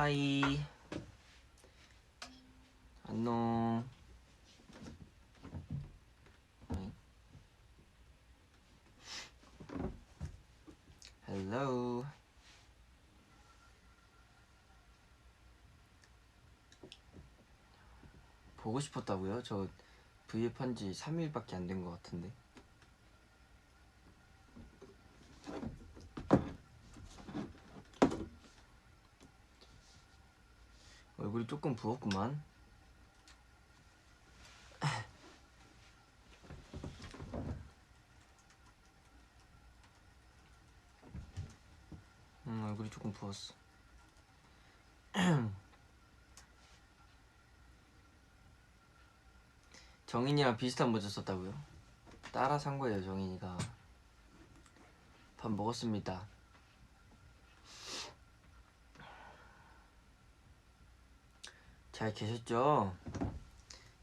하이. 안녕. 헬로. 보고 싶었다고요? 저 V앱 한지 3일밖에 안 된 것 같은데. 얼굴이 조금 부었구만. 얼굴이 조금 부었어. 정인이랑 비슷한 모자 썼다고요? 따라 산 거예요, 정인이가. 밥 먹었습니다. 잘 계셨죠?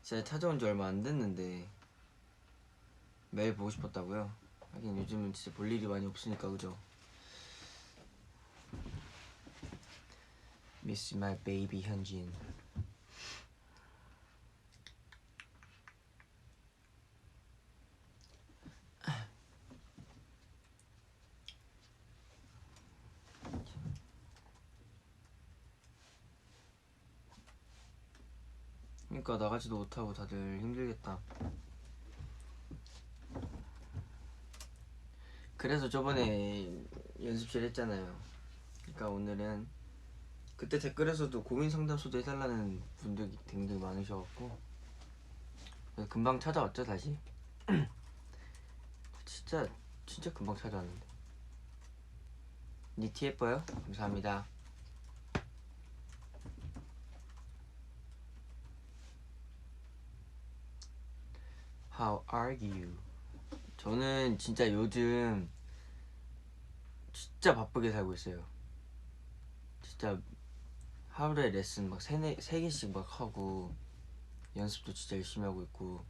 제가 찾아온 지 얼마 안 됐는데 매일 보고 싶었다고요? 하긴 요즘은 진짜 볼 일이 많이 없으니까, 그죠? Miss my baby 현진. 그러니까 나가지도 못하고 다들 힘들겠다. 그래서 저번에 연습실 했잖아요. 그러니까 오늘은 그때 댓글에서도 고민 상담소도 해달라는 분들이 굉장히 많으셔갖고 금방 찾아왔죠 다시. 진짜 금방 찾아왔는데. 니티 예뻐요? 감사합니다. How are you? 저는 진짜 요즘 진짜 바쁘게 살고 있어요. 진짜 하루에 레슨 막 3개씩 막 하고 연습도 진짜 열심히 하고 있고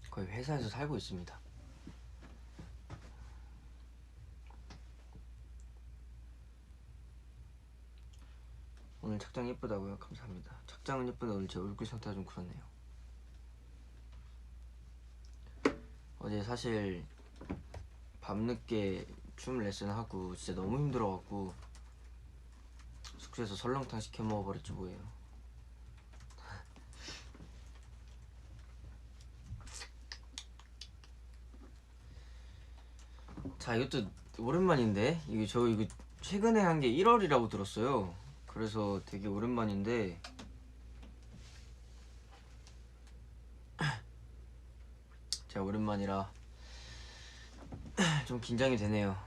거의 회사에서 살고 있습니다. 오늘 착장 예쁘다고요? 감사합니다. 착장은 예쁜데 오늘 제 얼굴 상태가 좀 그렇네요. 어제 사실 밤늦게 춤 레슨하고 진짜 너무 힘들어갖고 숙소에서 설렁탕 시켜 먹어버렸지 뭐예요. 자, 이것도 오랜만인데 이거 최근에 한 게 1월이라고 들었어요. 그래서 되게 오랜만인데 제가 오랜만이라 좀 긴장이 되네요.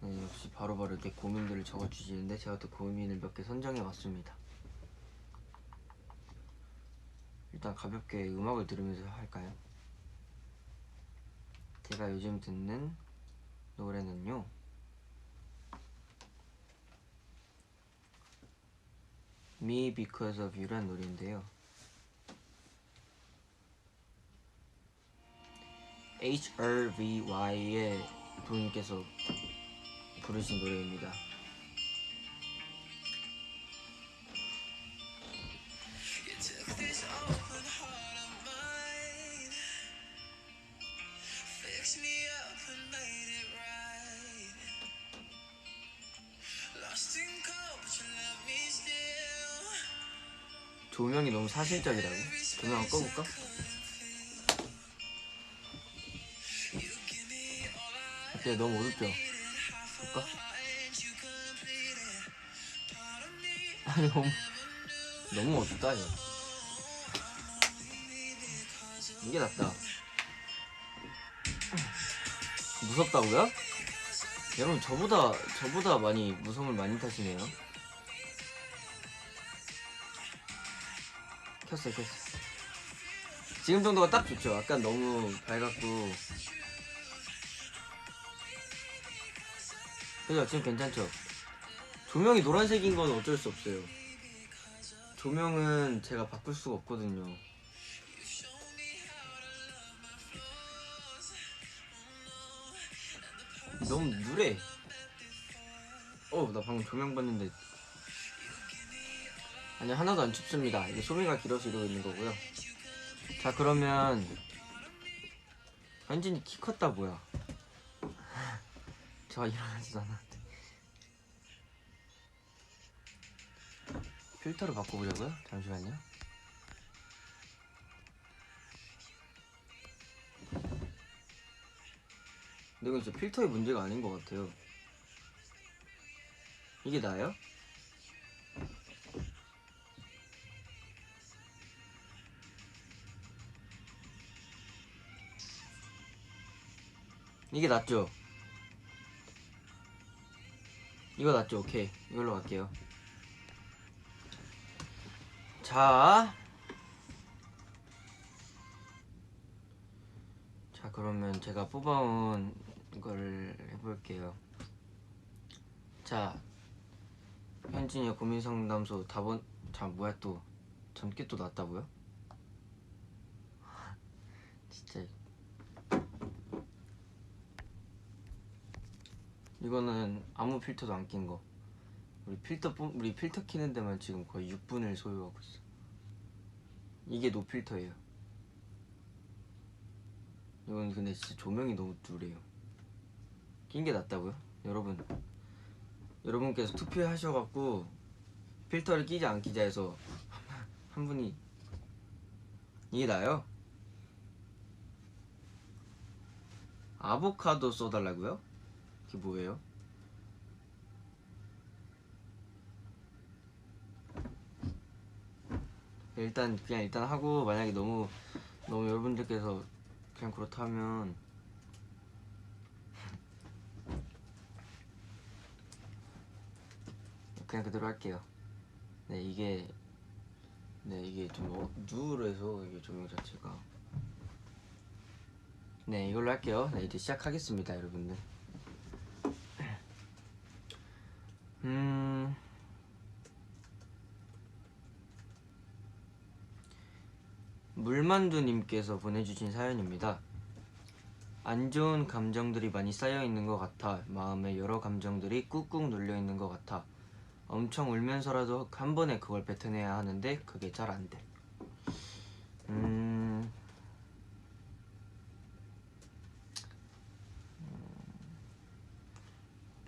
네, 역시 바로바로 이렇게 고민들을 적어주시는데 제가 또 고민을 몇 개 선정해 왔습니다. 일단 가볍게 음악을 들으면서 할까요? 제가 요즘 듣는 노래는요, Me Because of You란 노래인데요, HRVY의 분께서 부르신 노래입니다. 조명이 너무 사실적이라고? 조명 한번 꺼볼까? 어때? 너무 어둡죠? 볼까? 아니 너무 어둡다 이거. 이게 낫다. 무섭다고요? 여러분 저보다 많이 무서움을 많이 타시네요. 켰어요. 지금 정도가 딱 좋죠. 약간 너무 밝았고. 그죠? 지금 괜찮죠? 조명이 노란색인 건 어쩔 수 없어요. 조명은 제가 바꿀 수가 없거든요. 너무 누래. 나 방금 조명 봤는데 아니 하나도 안 춥습니다. 이게 소미가 길어서 이러고 있는 거고요. 자 그러면 현진이 키 컸다 뭐야. 저 일어나지도 않았는데 필터를 바꿔보자고요? 잠시만요. 근데 이건 진짜 필터의 문제가 아닌 것 같아요. 이게 나아요? 이게 낫죠? 이거 낫죠? 오케이 이걸로 갈게요. 자 그러면 제가 뽑아온 걸 해볼게요. 자 현진이의 고민상담소 답은 자 뭐야 또 전기 또 났다고요? 진짜 이거는 아무 필터도 안 낀 거. 우리 필터 키는 데만 지금 거의 6분을 소요하고 있어. 이게 노필터예요. 이건 근데 진짜 조명이 너무 누래요. 낀 게 낫다고요? 여러분께서 투표하셔갖고 필터를 끼지 안 끼자 해서 한 분이 이게 나요? 아보카도 써달라고요? 이게 뭐예요? 일단 하고 만약에 너무 여러분들께서 그냥 그렇다면 그냥 그대로 할게요. 네 이게 좀 누르해서 이게 조명 자체가 네 이걸로 할게요. 네 이제 시작하겠습니다 여러분들. 물만두님께서 보내주신 사연입니다. 안 좋은 감정들이 많이 쌓여있는 것 같아. 마음에 여러 감정들이 꾹꾹 눌려있는 것 같아. 엄청 울면서라도 한 번에 그걸 뱉어내야 하는데 그게 잘 안 돼.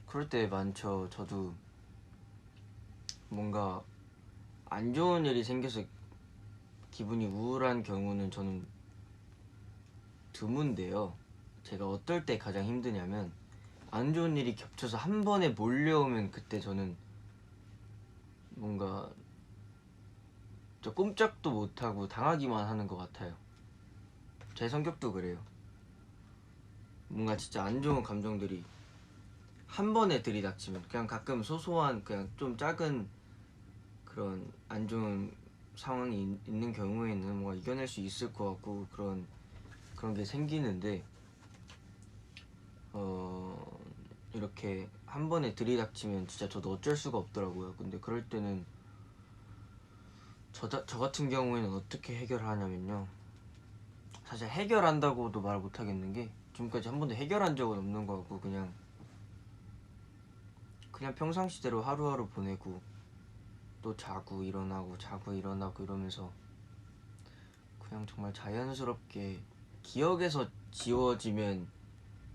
그럴 때 많죠. 저도 뭔가 안 좋은 일이 생겨서 기분이 우울한 경우는 저는 드문데요. 제가 어떨 때 가장 힘드냐면 안 좋은 일이 겹쳐서 한 번에 몰려오면 그때 저는 뭔가 저 꼼짝도 못하고 당하기만 하는 것 같아요. 제 성격도 그래요. 뭔가 진짜 안 좋은 감정들이 한 번에 들이닥치면 그냥 가끔 소소한 그냥 좀 작은 그런 안 좋은 상황이 있는 경우에는 뭔가 이겨낼 수 있을 것 같고 그런 게 생기는데 이렇게 한 번에 들이닥치면 진짜 저도 어쩔 수가 없더라고요. 근데 그럴 때는 저 같은 경우에는 어떻게 해결하냐면요. 사실 해결한다고도 말 못하겠는 게 지금까지 한 번도 해결한 적은 없는 거 같고 그냥 평상시대로 하루하루 보내고 또 자고 일어나고 이러면서 그냥 정말 자연스럽게 기억에서 지워지면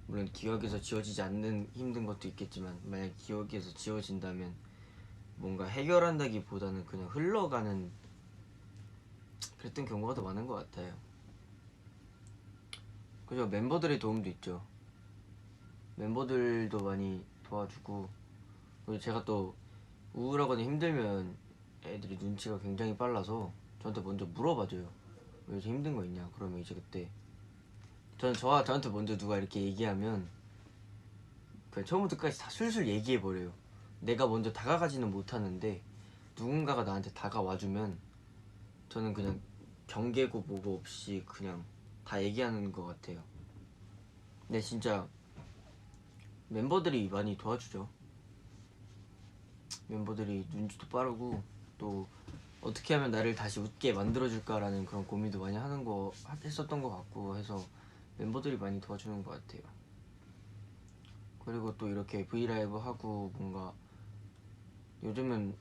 물론 기억에서 지워지지 않는 힘든 것도 있겠지만 만약 기억에서 지워진다면 뭔가 해결한다기보다는 그냥 흘러가는 그랬던 경우가 더 많은 것 같아요. 그죠? 멤버들의 도움도 있죠. 멤버들도 많이 도와주고 그리고 제가 또 우울하거나 힘들면 애들이 눈치가 굉장히 빨라서 저한테 먼저 물어봐줘요. 왜 이렇게 힘든 거 있냐? 그러면 이제 그때 저한테 먼저 누가 이렇게 얘기하면 그냥 처음부터 끝까지 다 술술 얘기해버려요. 내가 먼저 다가가지는 못하는데 누군가가 나한테 다가와주면 저는 그냥 경계고 뭐고 없이 그냥 다 얘기하는 것 같아요. 근데 진짜 멤버들이 많이 도와주죠. 멤버들이 눈치도 빠르고 또 어떻게 하면 나를 다시 웃게 만들어줄까라는 그런 고민도 많이 했었던 것 같고 해서 멤버들이 많이 도와주는 것 같아요. 그리고 또 이렇게 브이라이브 하고 뭔가 요즘은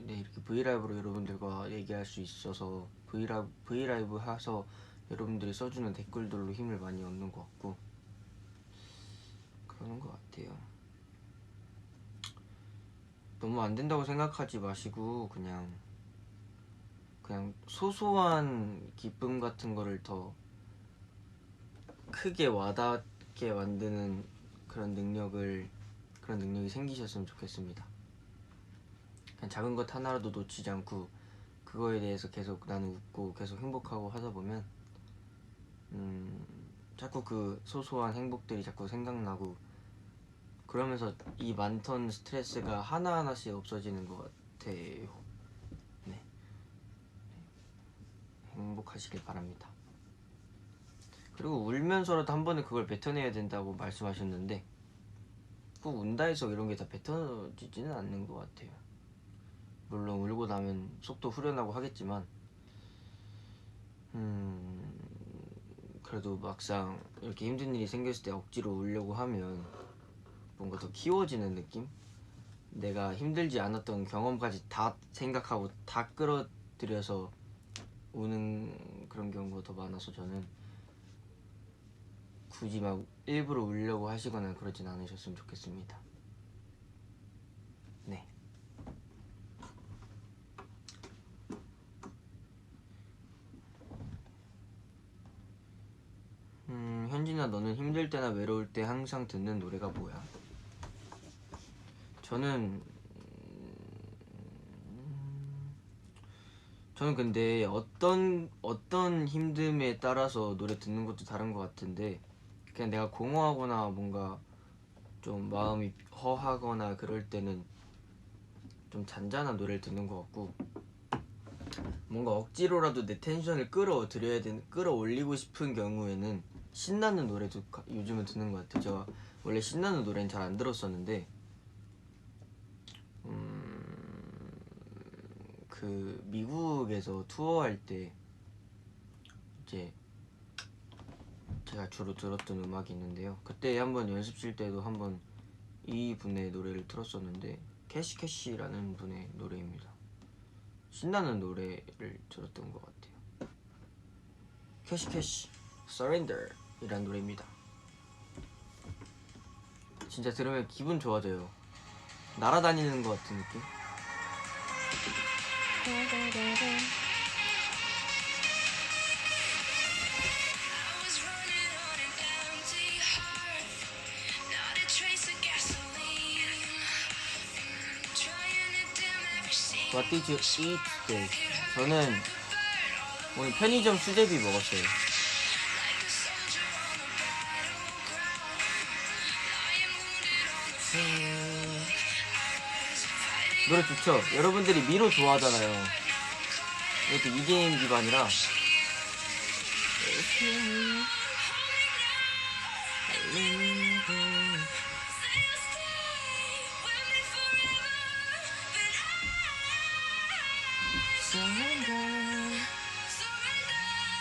네, 이렇게 브이라이브로 여러분들과 얘기할 수 있어서 브이라이브 해서 여러분들이 써주는 댓글들로 힘을 많이 얻는 것 같고 그러는 것 같아요. 너무 안 된다고 생각하지 마시고 그냥 소소한 기쁨 같은 거를 더 크게 와닿게 만드는 그런 능력이 생기셨으면 좋겠습니다. 그냥 작은 것 하나라도 놓치지 않고 그거에 대해서 계속 나는 웃고 계속 행복하고 하다 보면 자꾸 그 소소한 행복들이 자꾸 생각나고 그러면서 이 많던 스트레스가 하나하나씩 없어지는 것 같아요. 네. 행복하시길 바랍니다. 그리고 울면서라도 한 번은 그걸 뱉어내야 된다고 말씀하셨는데 꼭 운다 해서 이런 게 다 뱉어지지는 않는 것 같아요. 물론 울고 나면 속도 후련하고 하겠지만 그래도 막상 이렇게 힘든 일이 생겼을 때 억지로 울려고 하면 뭔가 더 키워지는 느낌? 내가 힘들지 않았던 경험까지 다 생각하고 다 끌어들여서 우는 그런 경우가 더 많아서 저는 굳이 막 일부러 울려고 하시거나 그러진 않으셨으면 좋겠습니다. 네. 현진아, 너는 힘들 때나 외로울 때 항상 듣는 노래가 뭐야? 저는 근데 어떤 힘듦에 따라서 노래 듣는 것도 다른 것 같은데 그냥 내가 공허하거나 뭔가 좀 마음이 허하거나 그럴 때는 좀 잔잔한 노래를 듣는 것 같고 뭔가 억지로라도 내 텐션을 끌어올리고 싶은 경우에는 신나는 노래도 요즘은 듣는 것 같아요. 제가 원래 신나는 노래는 잘 안 들었었는데 그 미국에서 투어할 때 이제 제가 주로 들었던 음악이 있는데요. 그때 한번 연습실 때도 한번 이 분의 노래를 틀었었는데 캐시캐시라는 분의 노래입니다. 신나는 노래를 들었던 것 같아요. 캐시캐시 Surrender 이란 노래입니다. 진짜 들으면 기분 좋아져요. 날아다니는 것 같은 느낌? What did you eat today? 저는 오늘 편의점 수제비 먹었어요. 노래 좋죠? 여러분들이 미로 좋아하잖아요. 이것도 EDM 기반이라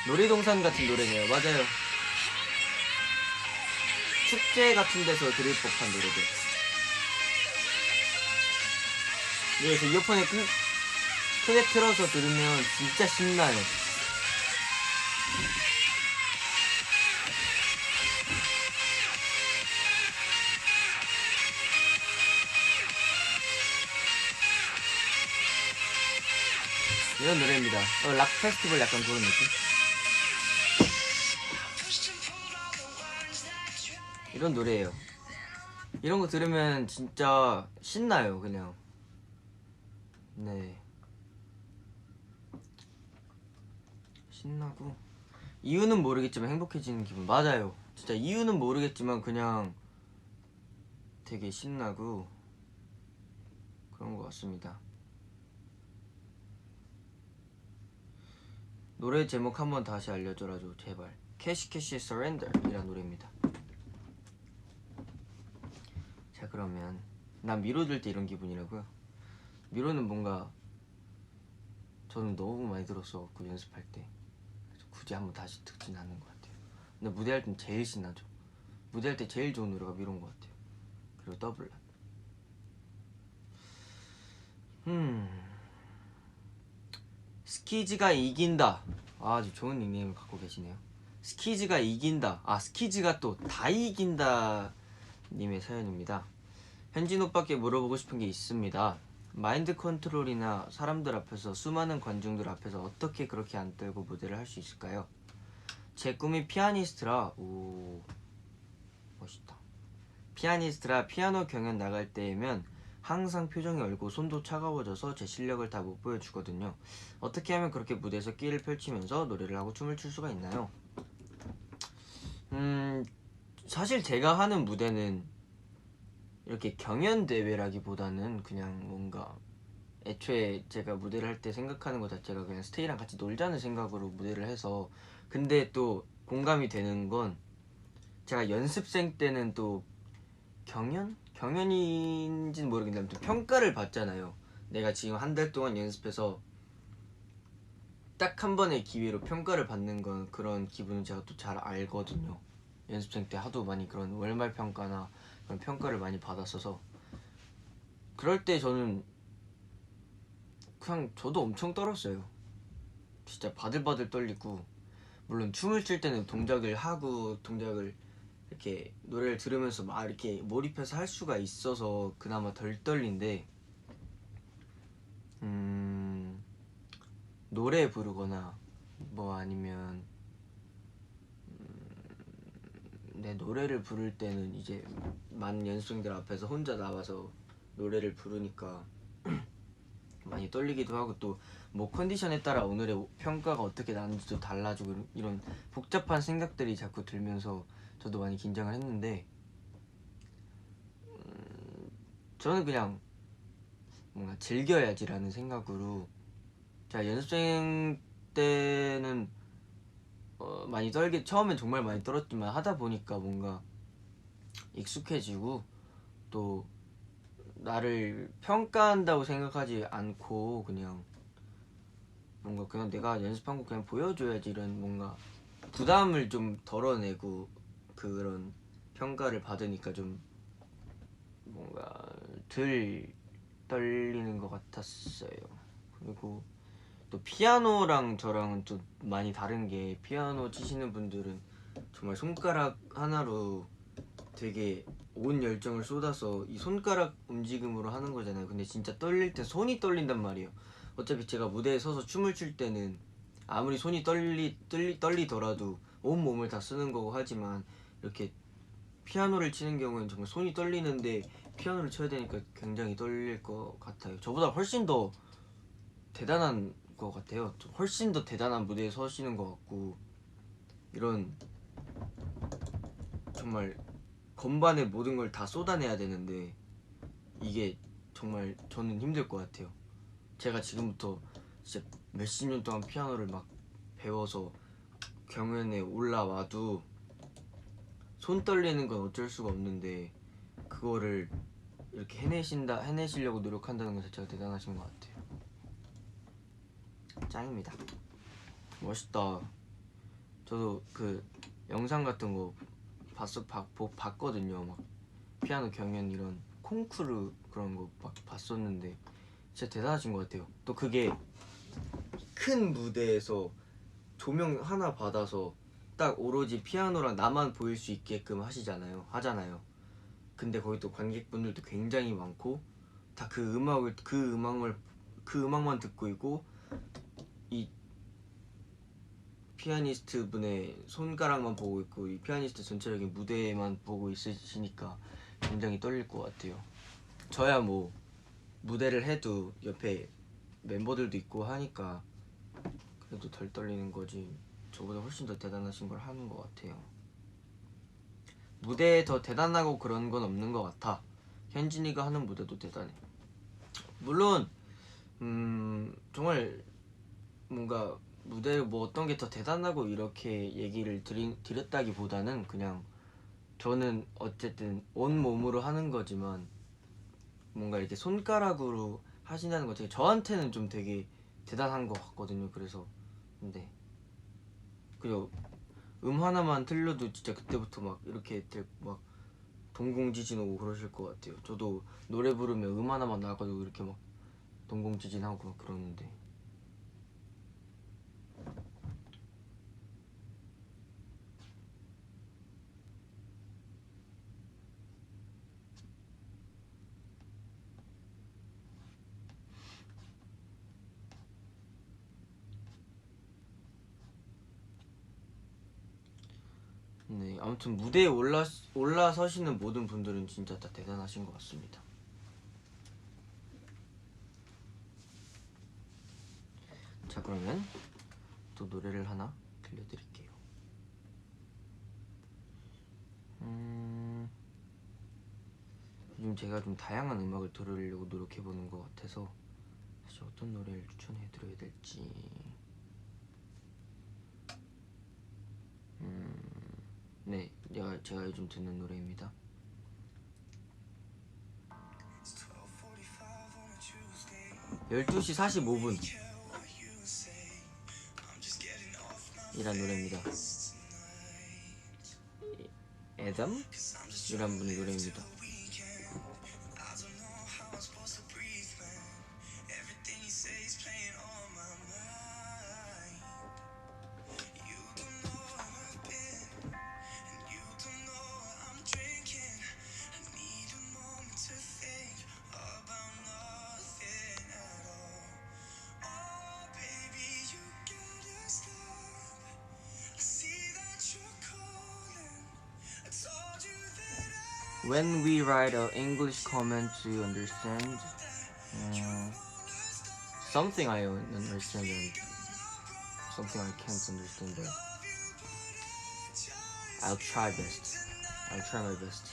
놀이동산 같은 노래네요. 맞아요. 축제 같은 데서 들을 법한 노래들. 그래서 이어폰에 크게 틀어서 들으면 진짜 신나요. 이런 노래입니다. 락 페스티벌 약간 그런 느낌? 이런 노래예요. 이런 거 들으면 진짜 신나요, 그냥. 네. 신나고 이유는 모르겠지만 행복해지는 기분. 맞아요. 진짜 이유는 모르겠지만 그냥 되게 신나고 그런 것 같습니다. 노래 제목 한번 다시 알려줘라죠, 제발. 캐시캐시 Surrender 이란 노래입니다. 자, 그러면 난 미로 들 때 이런 기분이라고요? 미로는 뭔가 저는 너무 많이 들었어갖고 연습할 때 굳이 한번 다시 듣진 않는 것 같아요. 근데 무대할 땐 제일 신나죠. 무대할 때 제일 좋은 노래가 미로인 것 같아요. 그리고 더블란. 스키즈가 이긴다. 아주 좋은 닉네임을 갖고 계시네요. 스키즈가 이긴다. 스키즈가 또 다 이긴다 님의 사연입니다. 현진 오빠께 물어보고 싶은 게 있습니다. 마인드 컨트롤이나 사람들 앞에서, 수많은 관중들 앞에서 어떻게 그렇게 안 떨고 무대를 할 수 있을까요? 제 꿈이 피아니스트라. 오, 멋있다. 피아니스트라 피아노 경연 나갈 때면 항상 표정이 얼고 손도 차가워져서 제 실력을 다 못 보여주거든요. 어떻게 하면 그렇게 무대에서 끼를 펼치면서 노래를 하고 춤을 출 수가 있나요? 사실 제가 하는 무대는 이렇게 경연 대회라기보다는 그냥 뭔가 애초에 제가 무대를 할 때 생각하는 것 자체가 그냥 스테이랑 같이 놀자는 생각으로 무대를 해서. 근데 또 공감이 되는 건, 제가 연습생 때는 또 경연인지는 모르겠는데 아무튼 평가를 받잖아요. 내가 지금 한 달 동안 연습해서 딱 한 번의 기회로 평가를 받는 건, 그런 기분은 제가 또 잘 알거든요. 연습생 때 하도 많이 그런 월말 평가나 그런 평가를 많이 받았어서. 그럴 때 저는 그냥 저도 엄청 떨었어요. 진짜 바들바들 떨리고, 물론 춤을 출 때는 동작을 하고 동작을 이렇게 노래를 들으면서 막 이렇게 몰입해서 할 수가 있어서 그나마 덜 떨린데, 노래 부르거나 뭐 아니면 내 노래를 부를 때는 이제 많은 연습생들 앞에서 혼자 나와서 노래를 부르니까 많이 떨리기도 하고, 또 뭐 컨디션에 따라 오늘의 평가가 어떻게 나는지도 달라지고, 이런 복잡한 생각들이 자꾸 들면서 저도 많이 긴장을 했는데, 저는 그냥 뭔가 즐겨야지라는 생각으로, 제가 연습생 때는 많이 처음엔 정말 많이 떨었지만 하다 보니까 뭔가 익숙해지고, 또 나를 평가한다고 생각하지 않고 그냥 뭔가 그냥 내가 연습한 거 그냥 보여줘야지, 이런 뭔가 부담을 좀 덜어내고 그런 평가를 받으니까 좀 뭔가 덜 떨리는 것 같았어요. 그리고 또 피아노랑 저랑은 또 많이 다른 게, 피아노 치시는 분들은 정말 손가락 하나로 되게 온 열정을 쏟아서 이 손가락 움직임으로 하는 거잖아요. 근데 진짜 떨릴 때 손이 떨린단 말이에요. 어차피 제가 무대에 서서 춤을 출 때는 아무리 손이 떨리더라도 온 몸을 다 쓰는 거고 하지만, 이렇게 피아노를 치는 경우는 정말 손이 떨리는데 피아노를 쳐야 되니까 굉장히 떨릴 것 같아요. 저보다 훨씬 더 대단한 것 같아요. 훨씬 더 대단한 무대에 서시는 것 같고, 이런 정말 건반에 모든 걸 다 쏟아내야 되는데 이게 정말 저는 힘들 것 같아요. 제가 지금부터 진짜 몇십 년 동안 피아노를 막 배워서 경연에 올라와도 손 떨리는 건 어쩔 수가 없는데, 그거를 이렇게 해내시려고 노력한다는 것 자체가 대단하신 것 같아요. 짱입니다. 멋있다. 저도 그 영상 같은 거 봤거든요. 막 피아노 경연 이런 콩쿠르 그런 거 막 봤었는데 진짜 대단하신 것 같아요. 또 그게 큰 무대에서 조명 하나 받아서 딱 오로지 피아노랑 나만 보일 수 있게끔 하잖아요. 근데 거기 또 관객분들도 굉장히 많고, 다 그 음악만 듣고 있고, 이 피아니스트 분의 손가락만 보고 있고, 이 피아니스트 전체적인 무대만 보고 있으시니까 굉장히 떨릴 것 같아요. 저야 뭐 무대를 해도 옆에 멤버들도 있고 하니까 그래도 덜 떨리는 거지, 저보다 훨씬 더 대단하신 걸 하는 것 같아요. 무대에 더 대단하고 그런 건 없는 것 같아. 현진이가 하는 무대도 대단해. 물론 정말 뭔가 무대 뭐 어떤 게 더 대단하고 이렇게 얘기를 드렸다기보다는, 그냥 저는 어쨌든 온 몸으로 하는 거지만 뭔가 이렇게 손가락으로 하신다는 것 자체 저한테는 좀 되게 대단한 것 같거든요. 그래서 근데 그리고 하나만 틀려도 진짜 그때부터 막 이렇게 막 동공지진 오고 그러실 것 같아요. 저도 노래 부르면 하나만 나가도 이렇게 막 동공지진하고 막 그러는데. 네, 아무튼 무대에 올라서시는 모든 분들은 진짜 다 대단하신 것 같습니다. 자, 그러면 또 노래를 하나 들려드릴게요. 요즘 제가 좀 다양한 음악을 들으려고 노력해보는 것 같아서 사실 어떤 노래를 추천해드려야 될지. 네, 제가 요즘 듣는 노래입니다. 12시 45분 이란 노래입니다. 애덤? 이란 분의 노래입니다. When we write an English comment to understand something I understand and something I can't understand, but I'll try best. I'll try my best.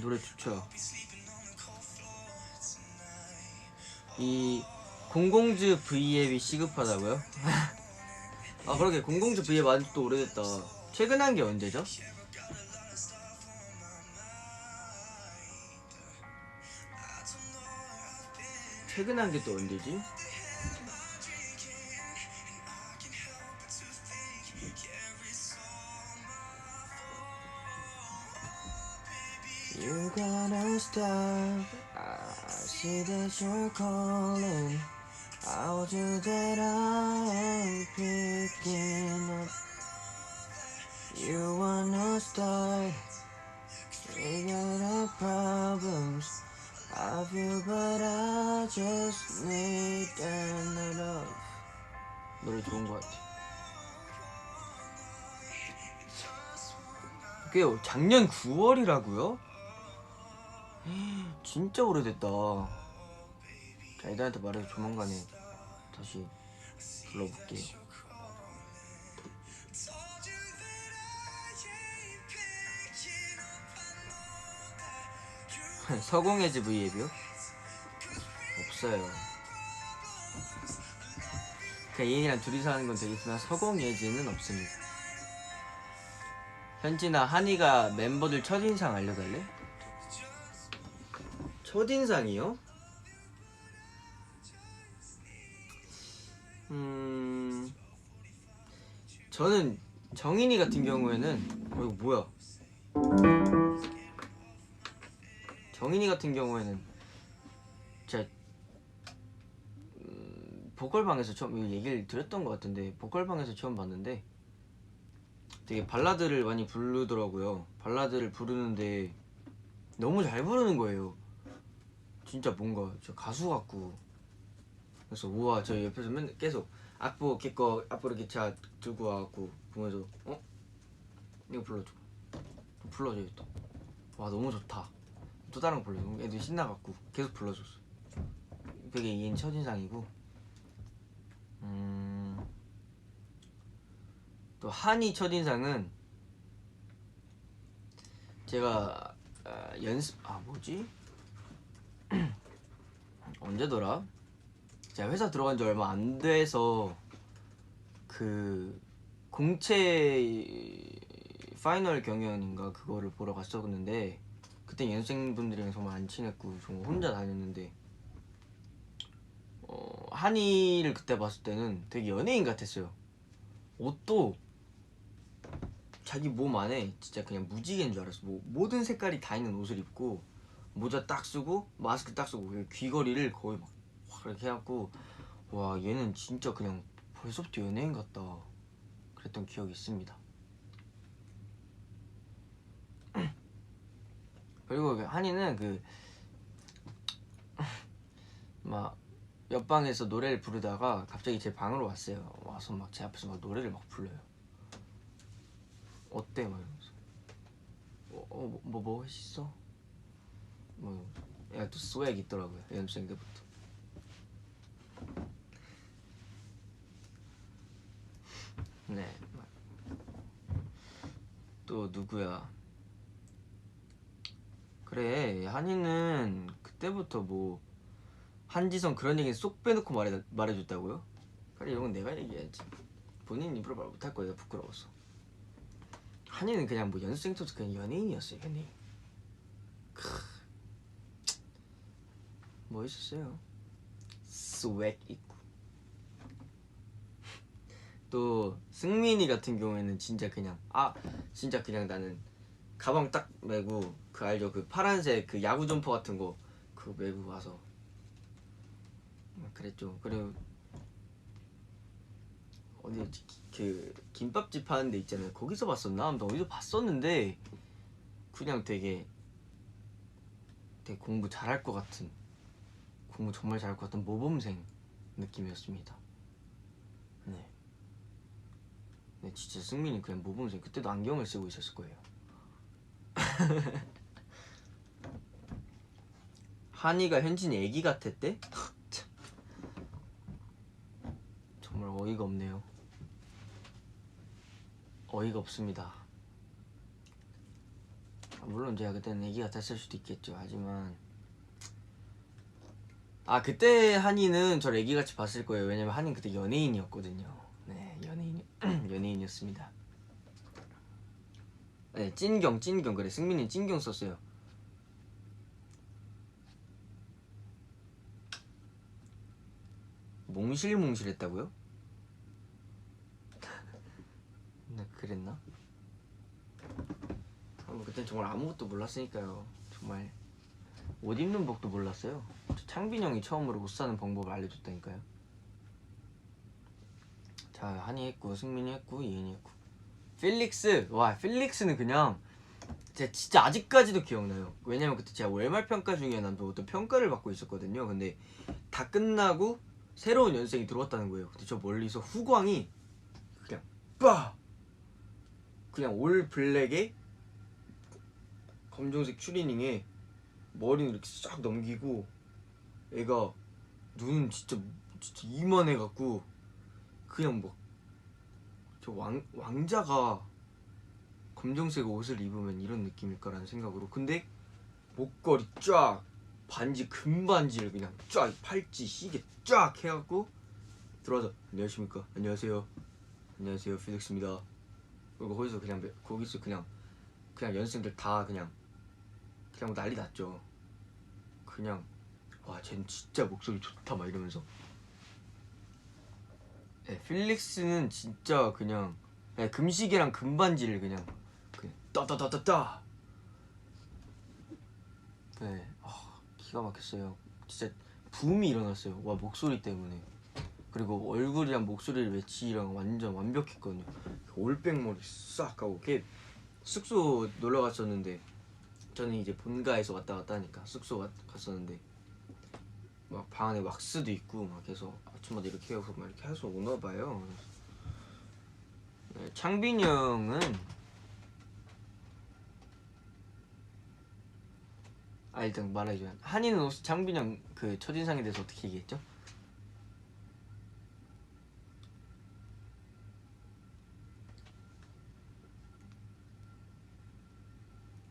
노래 좋죠? 이 공공주 V앱이 시급하다고요? 아 그러게 공공주 V앱 아직도 오래됐다. 최근 한 게 언제죠? 최근 한 게 또 언제지? You're gonna stop. I see that you're calling. I'll do that. I'm picking up. You wanna start. We got our problems. I feel, but I just need an love. 노래 좋은 것 같아. 그게 작년 9월이라고요? 진짜 오래됐다. 자, 애들한테 말해서 조만간에 다시 불러볼게요. 서공예지 V앱이요? 없어요. 그냥 이인이랑 둘이서 하는 건 되겠지만 서공예지는 없습니다. 현진아, 한이가 멤버들 첫인상 알려달래? 첫인상이요? 저는 정인이 같은 경우에는 이거 뭐야? 정인이 같은 경우에는 제가 보컬방에서 처음 이거 얘기를 드렸던 것 같은데 보컬방에서 처음 봤는데 되게 발라드를 많이 부르더라고요. 발라드를 부르는데 너무 잘 부르는 거예요. 진짜 뭔가 저 가수 같고. 그래서 우와, 저 옆에서 맨날 계속 악보 걔거 악보 기차 들고 와갖고 보면서 이거 불러줘, 불러줘 또. 와 너무 좋다. 또 다른 거 불러줘. 애들이 신나갖고 계속 불러줬어. 그게 이인 첫인상이고. 또 한이 첫인상은 제가 뭐지? 언제더라? 제가 회사 들어간 지 얼마 안 돼서 그 공채 파이널 경연인가 그거를 보러 갔었는데 그때 연습생분들이랑 정말 안 친했고 정말 혼자 다녔는데 한이를 그때 봤을 때는 되게 연예인 같았어요. 옷도 자기 몸 안에 진짜 그냥 무지개인 줄 알았어. 뭐 모든 색깔이 다 있는 옷을 입고 모자 딱 쓰고 마스크 딱 쓰고 귀걸이를 거의 막 이렇게 해갖고 와 얘는 진짜 그냥 벌써부터 연예인 같다 그랬던 기억이 있습니다. 그리고 한이는 그 막 옆방에서 노래를 부르다가 갑자기 제 방으로 왔어요. 와서 막 제 앞에서 막 노래를 막 불러요. 어때? 막 이러면서 뭐 했어? 뭐 얘가 또 스웩 있더라고요. 연습생 때부터. 네. 또 누구야? 그래 한이는 그때부터 뭐 한지성 그런 얘기 쏙 빼놓고 말해줬다고요? 그래 이런 건 내가 얘기해야지. 본인 입으로 말 못할 거예요. 부끄러워서. 한이는 그냥 뭐 연습생 때부터 그냥 연예인이었어요. 연예인. 멋있었어요. 스웩 있고. 또 승민이 같은 경우에는 진짜 그냥 진짜 그냥 나는 가방 딱 메고 그 알죠? 그 파란색 그 야구 점퍼 같은 거 그거 메고 와서 그랬죠. 그리고 어디였지? 그 김밥집 하는 데 있잖아요. 거기서 봤었나? 아무튼 어디서 봤었는데 그냥 되게 공부 잘할 것 같은, 공부 정말 잘할 것 같은 모범생 느낌이었습니다. 네. 네, 진짜 승민이 그냥 모범생. 그때도 안경을 쓰고 있었을 거예요. 한이가 현진이 애기 같았대? 정말 어이가 없네요. 어이가 없습니다. 물론 제가 그때는 애기 같았을 수도 있겠죠. 하지만 그때 한이는 저를 애기같이 봤을 거예요. 왜냐면 한이는 그때 연예인이었거든요. 네, 연예인이었습니다. 네, 찐경 그래. 승민이 찐경 썼어요. 몽실몽실했다고요? 네, 그랬나? 그땐 정말 아무것도 몰랐으니까요. 정말 옷 입는 법도 몰랐어요. 창빈 형이 처음으로 옷 사는 방법을 알려줬다니까요. 자, 한이 했고, 승민이 했고, 이은이 했고, 필릭스. 와, 필릭스는 그냥 제가 진짜 아직까지도 기억나요. 왜냐면 그때 제가 월말 평가 중에 난 어떤 평가를 받고 있었거든요. 근데 다 끝나고 새로운 연생이 들어왔다는 거예요. 근데 저 멀리서 후광이 그냥 그냥 올 블랙에 검정색 추리닝에 머리는 이렇게 싹 넘기고 애가 눈은 진짜 이만해갖고 그냥 뭐 저 왕자가 검정색 옷을 입으면 이런 느낌일까라는 생각으로. 근데 목걸이 쫙, 반지 금반지를 그냥 쫙, 팔찌 시계 쫙 해갖고 들어와서 안녕하십니까, 안녕하세요 필릭스입니다. 그리고 거기서 그냥 연습생들 다 그냥 난리 났죠. 그냥 와 쟤는 진짜 목소리 좋다 막 이러면서. 네, 필릭스는 진짜 그냥 금시계랑 금반지를 그냥 따따따따따. 네, 기가 막혔어요. 진짜 붐이 일어났어요. 와, 목소리 때문에. 그리고 얼굴이랑 목소리를 매치랑 완전 완벽했거든요. 올백머리 싹 하고. 걔 숙소 놀러 갔었는데 저는 이제 본가에서 왔다 갔다 하니까 숙소 갔었는데 막 방 안에 왁스도 있고 막 계속 아침마다 이렇게 해서 막 이렇게 해서 오나 봐요. 네, 창빈이 형은 일단 말해줘요. 한이는 혹시 창빈이 형 그 첫인상에 대해서 어떻게 얘기했죠?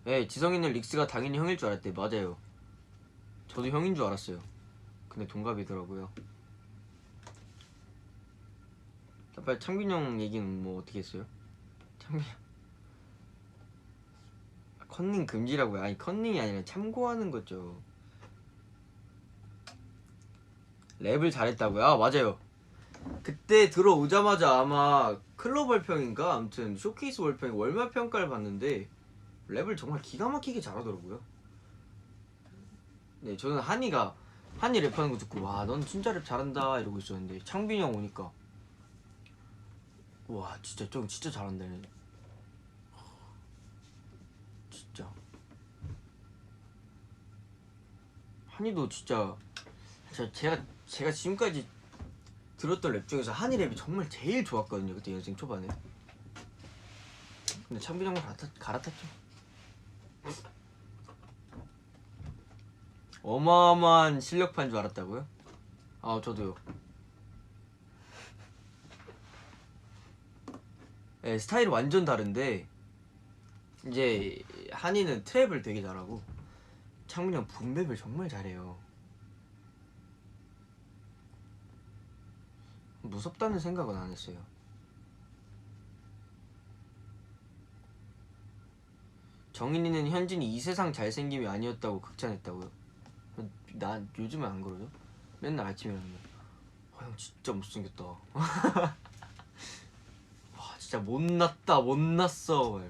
예, 지성이는 릭스가 당연히 형일 줄 알았대. 맞아요. 저도 형인 줄 알았어요. 근데 동갑이더라고요. 빨리 창빈 형 얘기는 뭐 어떻게 했어요? 창빈 형 컨닝 금지라고요? 아니 컨닝이 아니라 참고하는 거죠. 랩을 잘했다고요? 아 맞아요. 그때 들어오자마자 아마 클럽 월평인가 아무튼 쇼케이스 월평 월말 평가를 봤는데 랩을 정말 기가 막히게 잘하더라고요. 네, 저는 한이 랩하는 거 듣고 와 넌 진짜 랩 잘한다 이러고 있었는데 창빈이 형 오니까 와 진짜 좀 진짜 잘한다 얘네. 진짜 한이도 진짜 제가 지금까지 들었던 랩 중에서 한이 랩이 정말 제일 좋았거든요 그때 연생 초반에. 근데 창빈이 형을 갈아탔죠. 어마어마한 실력파인 줄 알았다고요? 아 저도요. 네, 스타일이 완전 다른데 이제 한이는 트랩을 되게 잘하고 창민이 형 붐랩을 정말 잘해요. 무섭다는 생각은 안 했어요. 정인이는 현진이 이 세상 잘생김이 아니었다고 극찬했다고요? 난 요즘은 안 그러죠? 맨날 아침에 일어나면 형 진짜 못생겼다. 와 진짜 못났다 못났어.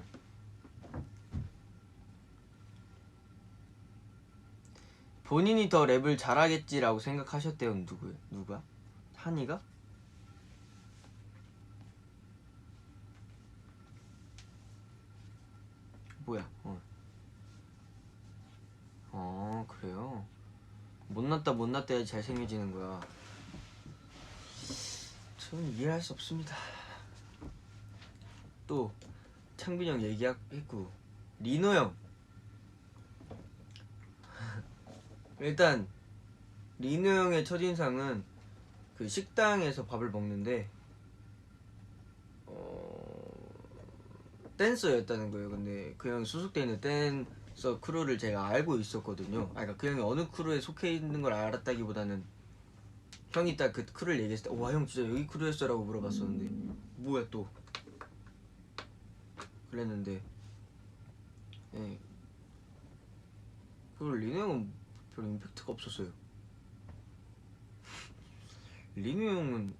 본인이 더 랩을 잘하겠지라고 생각하셨대요. 누가? 한이가? 뭐야? 그래요? 못났다 해야지 잘생겨지는 거야. 저는 이해할 수 없습니다. 또 창빈이 형 얘기했고 리노 형 일단 리노 형의 첫인상은 그 식당에서 밥을 먹는데 댄서였다는 거예요. 근데 그 형이 소속돼 있는 댄서 크루를 제가 알고 있었거든요. 그러니까 그 형이 어느 크루에 속해 있는 걸 알았다기보다는 형이 딱 그 크루를 얘기했을 때 와 형 진짜 여기 크루였어 라고 물어봤었는데 뭐야 또 그랬는데 예. 그리고 리노 형은 별로 임팩트가 없었어요. 리노 형은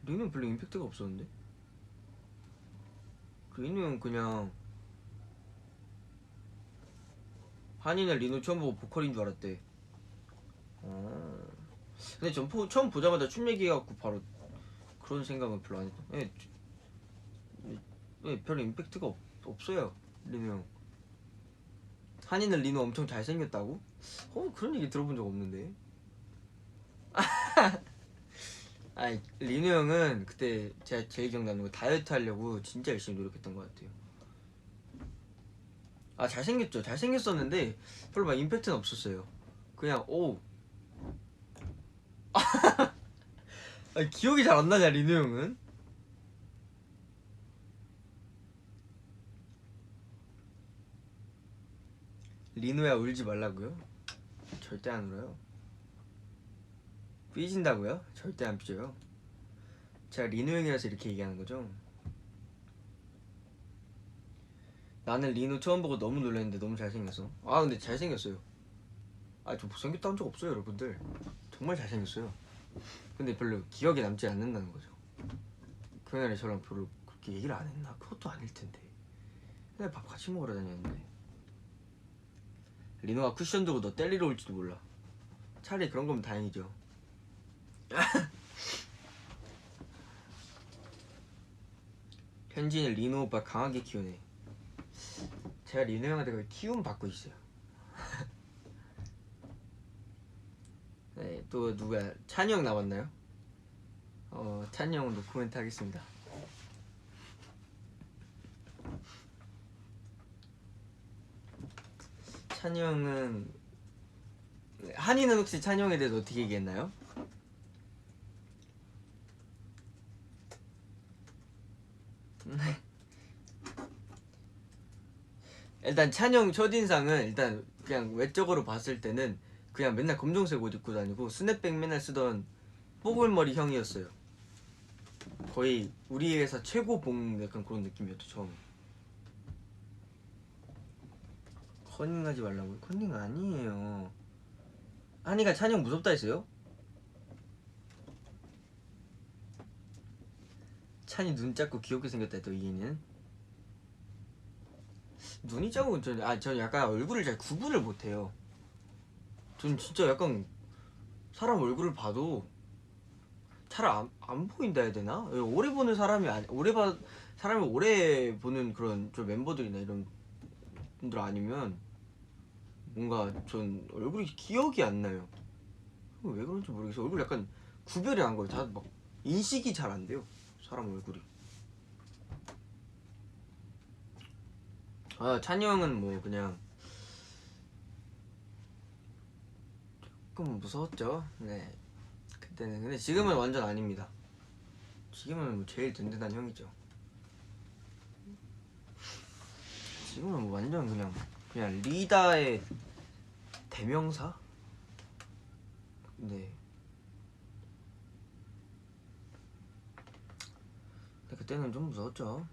별로 임팩트가 없었는데 리노 형 그냥 한이는 리노 처음 보고 보컬인 줄 알았대. 근데 전 처음 보자마자 춤 얘기해갖고 바로 그런 생각은 별로 안 했어. 별로 임팩트가 없어요 리노 형. 한이는 리노 엄청 잘생겼다고? 그런 얘기 들어본 적 없는데. 아니 리노 형은 그때 제가 제일 기억나는 거 다이어트 하려고 진짜 열심히 노력했던 것 같아요. 아 잘생겼죠. 잘생겼었는데 별로 막 임팩트는 없었어요. 그냥 아니, 기억이 잘 안 나냐 리노 형은? 리노야 울지 말라고요? 절대 안 울어요. 삐진다고요? 절대 안 삐져요. 제가 리노 형이라서 이렇게 얘기하는 거죠? 나는 리노 처음 보고 너무 놀랐는데 너무 잘생겼어. 근데 잘생겼어요. 저 못생겼다 한 적 없어요 여러분들. 정말 잘생겼어요. 근데 별로 기억에 남지 않는다는 거죠. 그날에 저랑 별로 그렇게 얘기를 안 했나? 그것도 아닐 텐데. 그날 밥 같이 먹으러 다녔는데 리노가 쿠션 두고 너 때리러 올지도 몰라. 차라리 그런 거면 다행이죠. 현진이 리노 오빠 강하게 키우네. 제가 리노 형한테 거의 키움 받고 있어요. 네, 또 누가 찬이 형 남았나요? 찬이 형은 노코멘트 하겠습니다. 찬이 형은 한이는 혹시 찬이 형에 대해서 어떻게 얘기했나요? 일단 찬이 형 첫인상은 일단 그냥 외적으로 봤을 때는 그냥 맨날 검정색 옷 입고 다니고 스냅백 맨날 쓰던 뽀글머리 형이었어요. 거의 우리 회사 최고 봉 약간 그런 느낌이었죠 처음에. 컨닝하지 말라고요? 컨닝 아니에요. 한이가 찬이 형 무섭다 했어요? 찬이 눈 작고 귀엽게 생겼다 했더 이해는. 눈이 작고 전 약간 얼굴을 잘 구분을 못해요. 전 진짜 약간 사람 얼굴을 봐도 잘 안 보인다 해야 되나? 오래 보는 사람이 사람을 오래 보는 그런 저 멤버들이나 이런 분들 아니면 뭔가 전 얼굴이 기억이 안 나요. 왜 그런지 모르겠어. 얼굴 약간 구별이 안 가요. 다 막 인식이 잘 안 돼요. 사람 얼굴이. 찬이 형은 뭐 그냥 조금 무서웠죠. 네. 그때는. 근데 지금은 완전 아닙니다. 지금은 뭐 제일 든든한 형이죠. 지금은 뭐 완전 그냥 리다의 대명사? 네. 근데 그때는 좀 무서웠죠.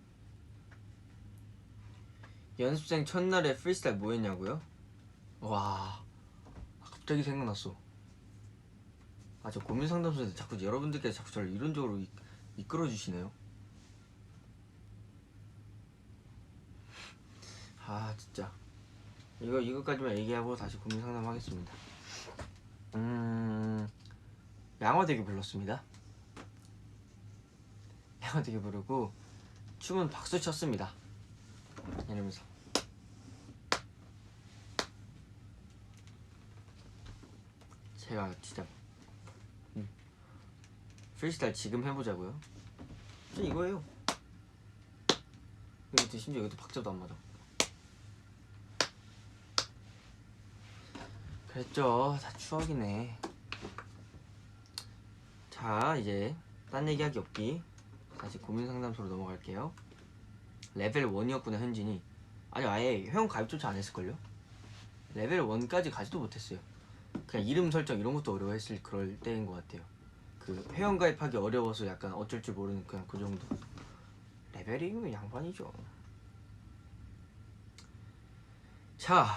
연습생 첫날에 프리스타일 뭐 했냐고요? 와, 갑자기 생각났어. 저 고민 상담소에서 자꾸 여러분들께서 자꾸 저를 이런 쪽으로 이끌어 주시네요. 진짜 이거까지만 얘기하고 다시 고민 상담하겠습니다. 양화대교 불렀습니다. 양화대교 부르고 춤은 박수 쳤습니다. 이러면서 제가 진짜 프리스타일 지금 해보자고요? 진짜 이거예요. 이것도 심지어 이것도 박자도 안 맞아. 그랬죠. 다 추억이네. 자, 이제 딴 얘기하기 없기 다시 고민 상담소로 넘어갈게요. 레벨 1이었구나 현진이. 아니 아예 회원 가입조차 안 했을걸요? 레벨 1까지 가지도 못했어요. 그냥 이름 설정 이런 것도 어려워했을 그럴 때인 것 같아요. 그 회원 가입하기 어려워서 약간 어쩔 줄 모르는 그냥 그 정도. 레벨이면 양반이죠. 자,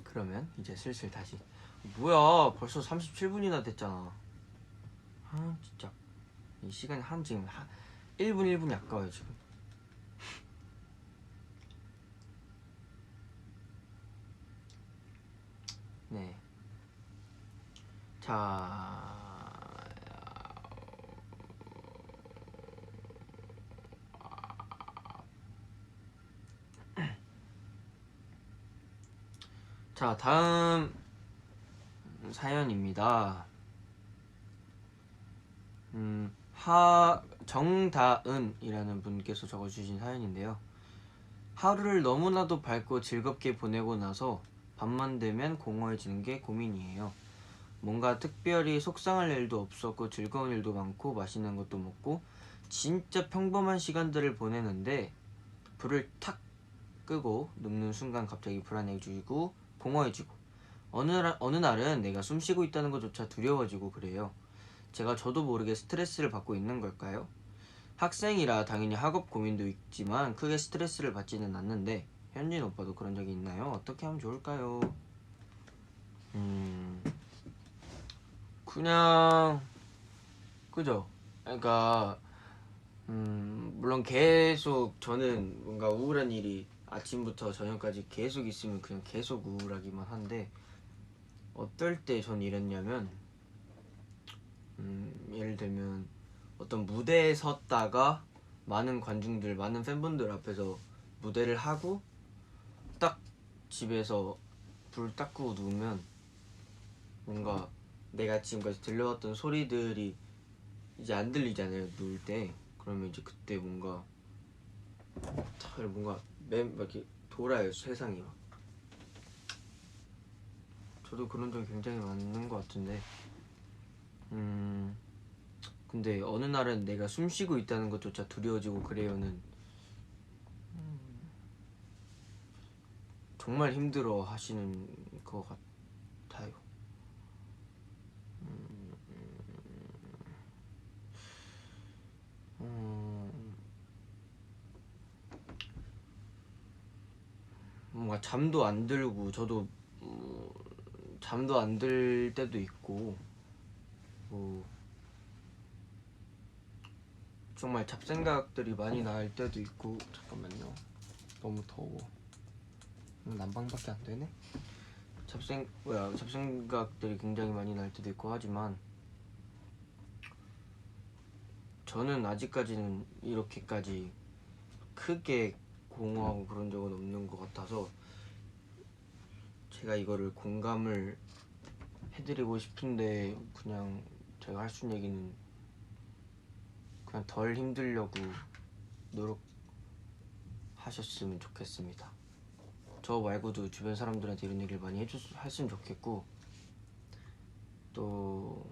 그러면 이제 슬슬 다시. 뭐야, 벌써 37분이나 됐잖아. 진짜 이 시간이 지금 1분 1분이 아까워요 지금. 네. 자, 다음 사연입니다. 정다은이라는 분께서 적어주신 사연인데요. 하루를 너무나도 밝고 즐겁게 보내고 나서 밤만 되면 공허해지는 게 고민이에요. 뭔가 특별히 속상할 일도 없었고 즐거운 일도 많고 맛있는 것도 먹고 진짜 평범한 시간들을 보내는데 불을 탁 끄고 눕는 순간 갑자기 불안해지고 공허해지고 어느 날은 내가 숨쉬고 있다는 것조차 두려워지고 그래요. 저도 모르게 스트레스를 받고 있는 걸까요? 학생이라 당연히 학업 고민도 있지만 크게 스트레스를 받지는 않는데 현진 오빠도 그런 적이 있나요? 어떻게 하면 좋을까요? 그냥 그죠? 그러니까 물론 계속 저는 뭔가 우울한 일이 아침부터 저녁까지 계속 있으면 그냥 계속 우울하기만 한데 어떨 때 전 이랬냐면 예를 들면 어떤 무대에 섰다가 많은 관중들, 많은 팬분들 앞에서 무대를 하고 딱 집에서 불 딱 끄고 누우면 뭔가 내가 지금까지 들려왔던 소리들이 이제 안 들리잖아요, 누울 때. 그러면 이제 그때 뭔가 막 이렇게 돌아요, 세상이 막. 저도 그런 적이 굉장히 많은 것 같은데 근데 어느 날은 내가 숨 쉬고 있다는 것조차 두려워지고 그래요는 정말 힘들어 하시는 것 같아요. 뭔가 잠도 안 들고 저도 잠도 안 들 때도 있고 뭐 정말 잡생각들이 많이 날 때도 있고. 잠깐만요, 너무 더워. 난방밖에 안 되네. 잡생각들이 굉장히 많이 날 때도 있고 하지만 저는 아직까지는 이렇게까지 크게 공허하고 그런 적은 없는 것 같아서 제가 이거를 공감을 해드리고 싶은데 그냥 제가 할 수 있는 얘기는 그냥 덜 힘들려고 노력하셨으면 좋겠습니다. 저 말고도 주변 사람들한테 이런 얘기를 많이 했으면 좋겠고, 또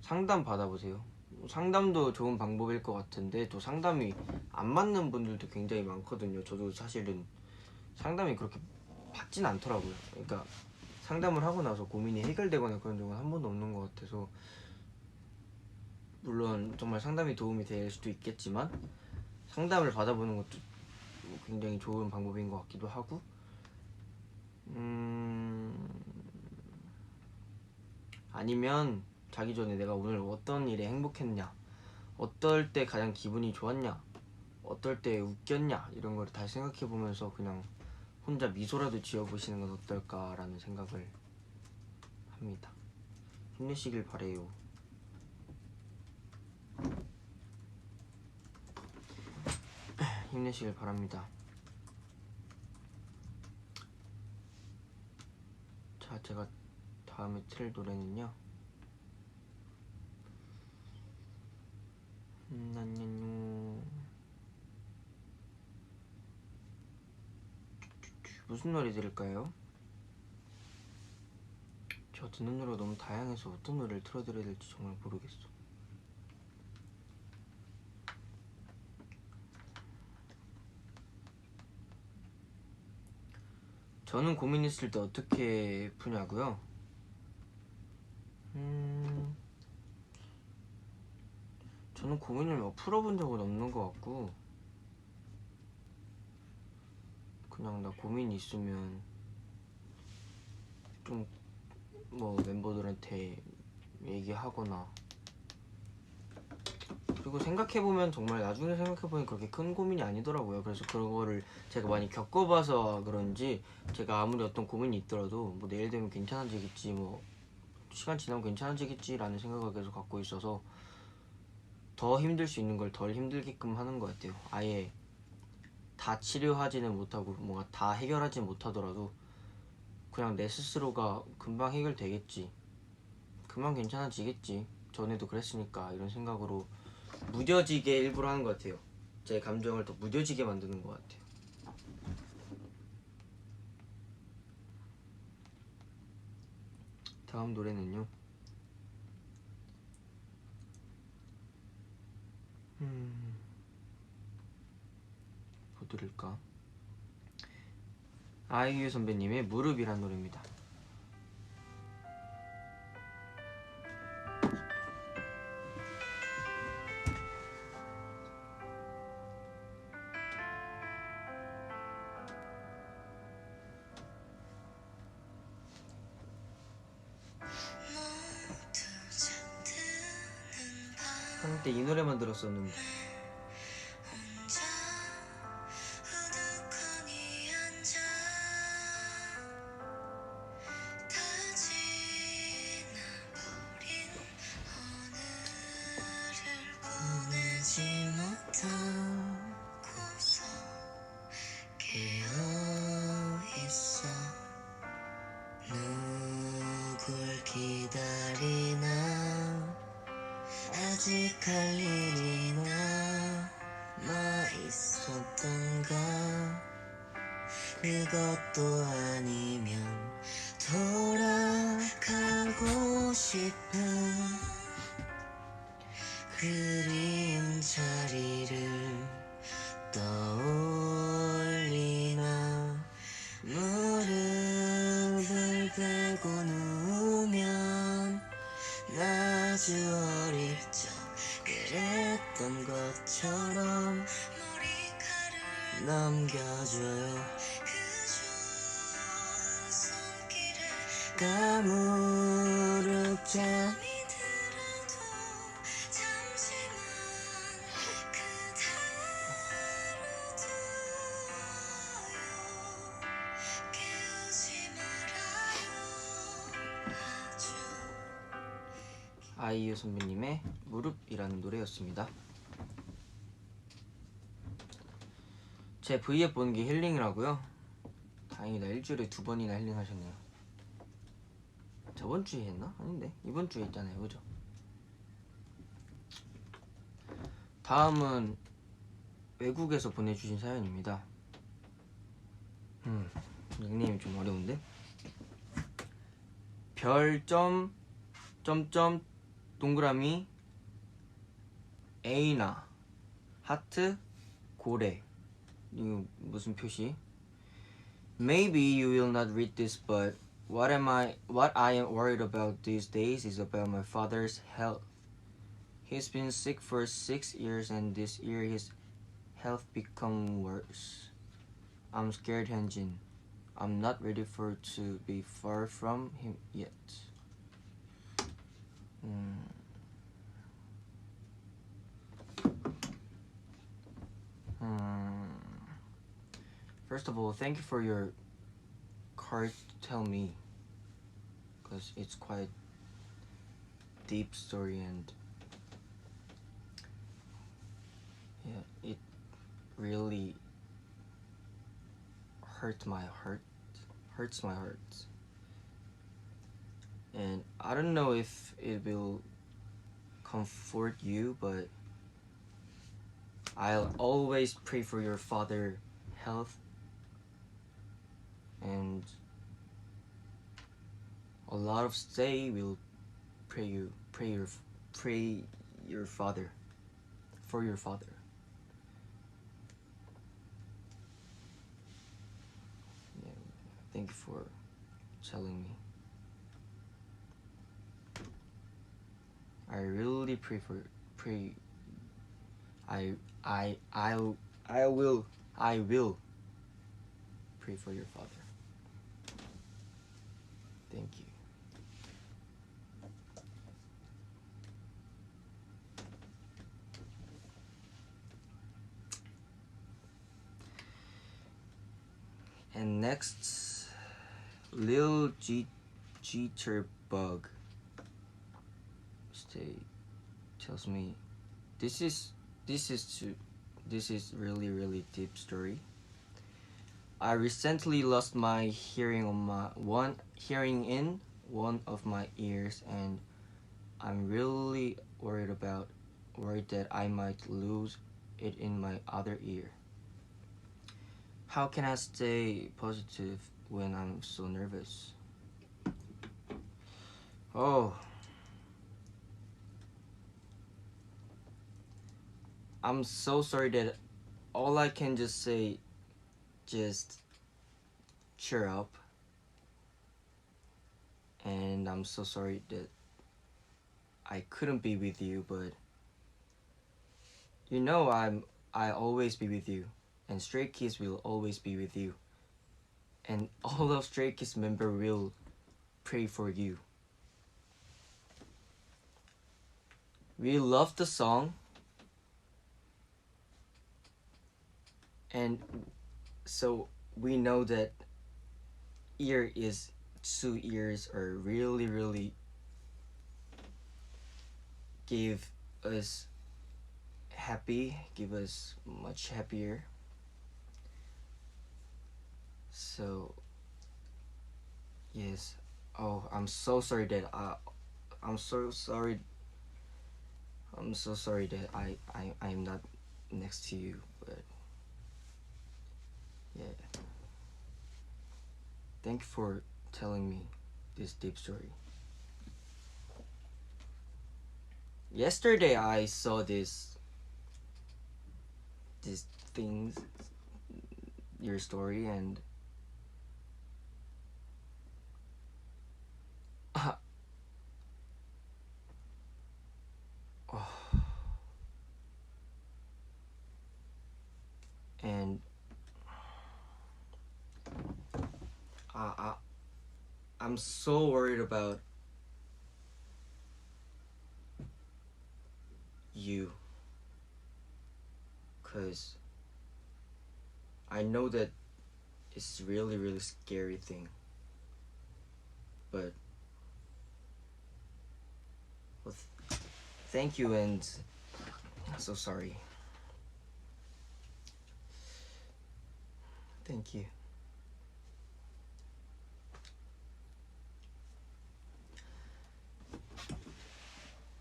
상담 받아보세요. 상담도 좋은 방법일 것 같은데 또 상담이 안 맞는 분들도 굉장히 많거든요. 저도 사실은 상담이 그렇게 받진 않더라고요. 그러니까 상담을 하고 나서 고민이 해결되거나 그런 적은 한 번도 없는 것 같아서, 물론 정말 상담이 도움이 될 수도 있겠지만 상담을 받아보는 것도 굉장히 좋은 방법인 것 같기도 하고, 아니면 자기 전에 내가 오늘 어떤 일에 행복했냐, 어떨 때 가장 기분이 좋았냐, 어떨 때 웃겼냐, 이런 걸 다시 생각해 보면서 그냥 혼자 미소라도 지어보시는 건 어떨까라는 생각을 합니다. 힘내시길 바래요. 힘내시길 바랍니다. 자, 제가 다음에 틀 노래는요, 무슨 노래 들을까요? 저 듣는 노래가 너무 다양해서 어떤 노래를 틀어드려야 될지 정말 모르겠어. 저는 고민 있을 때 어떻게 푸냐고요? 저는 고민을 풀어본 적은 없는 것 같고, 그냥 나 고민이 있으면 좀 뭐 멤버들한테 얘기하거나, 그리고 생각해보면 정말 나중에 생각해보면 그렇게 큰 고민이 아니더라고요. 그래서 그거를 제가 많이 겪어봐서 그런지 제가 아무리 어떤 고민이 있더라도 뭐 내일 되면 괜찮아지겠지, 뭐 시간 지나면 괜찮아지겠지라는 생각을 계속 갖고 있어서 더 힘들 수 있는 걸 덜 힘들게끔 하는 것 같아요. 아예 다 치료하지는 못하고 뭔가 다 해결하지 못하더라도 그냥 내 스스로가 금방 해결되겠지, 금방 괜찮아지겠지, 전에도 그랬으니까, 이런 생각으로 무뎌지게 일부러 하는 것 같아요. 제 감정을 더 무뎌지게 만드는 것 같아요. 다음 노래는요, 뭐 들을까? 아이유 선배님의 무릎이란 노래입니다. 한때 이 노래만 들었었는데. 누굴 기다리나, 아직 할 일이나 마 있었던가. 그것도 아니면 돌아가고 싶은 그리운 자리를 떠올리나. 무릎을 베고 누우면 아주 어릴 적 그랬던 것처럼 머리카락을 넘겨줘요. 그 좋은 까무르자 아이유 선배님의 무릎이라는 노래였습니다. 제 V앱 보는 게 힐링이라고요? 다행이다. 일주일에 2번이나 힐링하셨네요. 저번 주에 했나? 아닌데 이번 주에 했잖아요, 그죠? 다음은 외국에서 보내주신 사연입니다. 닉네임이 좀 어려운데. 별점 점점 동그라미 에이나 하트 고래. 이거 무슨 표시? Maybe you will not read this, but what I am worried about these days is about my father's health. He's been sick for 6 years and this year his health become worse. I'm scared, Hyunjin. I'm not ready to be far from him yet. First of all, thank you for your card to tell me, because it's quite deep story and yeah, it really hurts my heart. And I don't know if it will comfort you, but I'll always pray for your father's health, and a lot of stay will pray your father, for your father. Yeah, thank you for telling me. I really pray. I will pray for your father. Thank you. And next, Lil Jitterbug tells me this is really deep story. I recently lost my hearing in one of my ears, and I'm really worried that I might lose it in my other ear. How can I stay positive when I'm so nervous? Oh, I'm so sorry that all I can just say, just cheer up. And I'm so sorry that I couldn't be with you, but you know I always be with you, and Stray Kids will always be with you, and all of Stray Kids member will pray for you. We love the song, and so we know that 2 years are really give us much happier. So yes. Oh, I'm so sorry that I'm so sorry that I'm not next to you, but yeah. Thank you for telling me this deep story. Yesterday I saw these things, your story, and and I'm so worried about you, cause I know that it's really really scary thing, but well, thank you, and I'm so sorry. Thank you.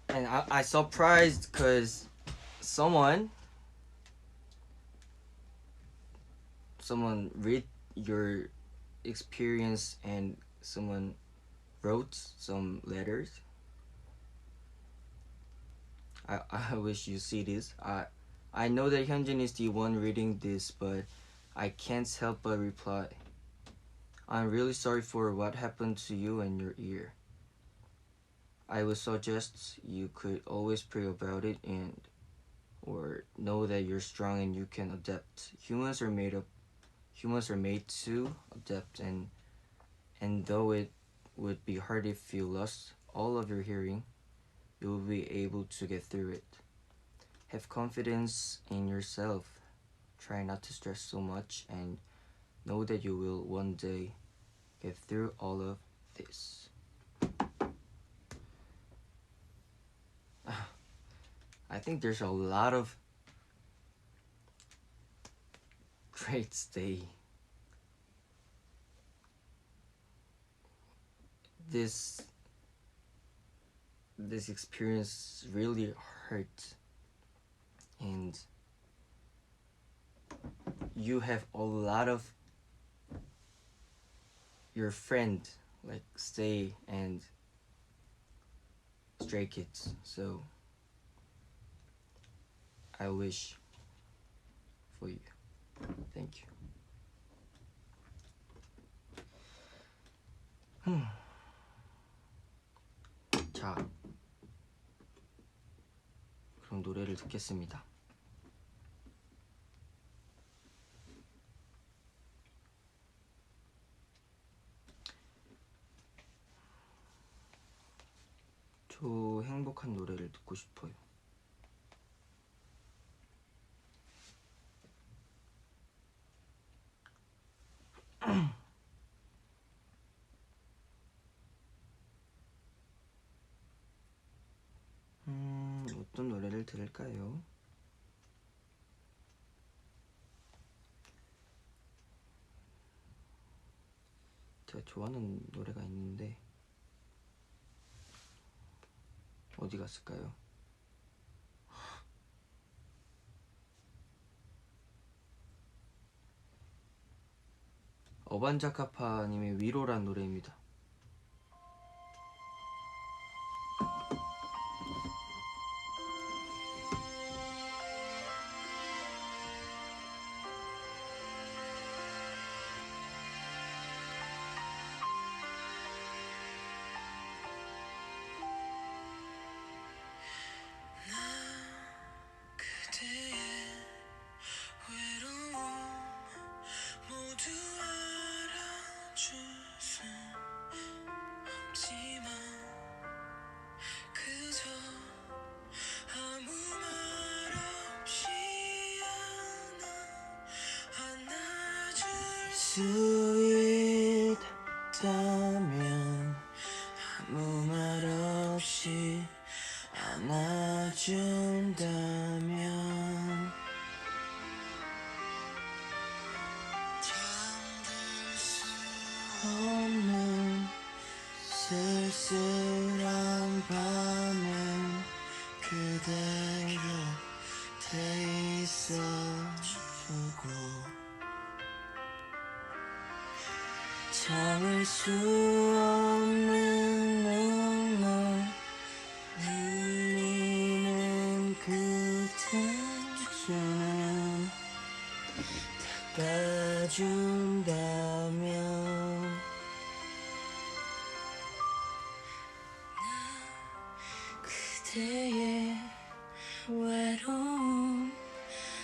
And I surprised because someone read your experience and someone wrote some letters. I wish you see this. I know that Hyunjin is the one reading this, but I can't help but reply. I'm really sorry for what happened to you and your ear. I would suggest you could always pray about it and or know that you're strong and you can adapt. Humans are made to adapt, and though it would be hard if you lost all of your hearing, you will be able to get through it. Have confidence in yourself. Try not to stress so much and know that you will one day get through all of this. I think there's a lot of great stay. This experience really hurt, and you have a lot of your friend like Stay and Stray Kids, so I wish for you. Thank you. 자, 그럼 노래를 듣겠습니다. 저 행복한 노래를 듣고 싶어요. 어떤 노래를 들을까요? 제가 좋아하는 노래가 있는데 어디 갔을까요? 어반자카파님의 위로란 노래입니다. 수 있다면 아무 말 없이 안아준다면 잠들 수 없는 쓸쓸한 밤엔 그대 곁에 있어주고 참을 수 없는 눈물 흘리는 그 텐션은 닦아준다면 그대의 외로움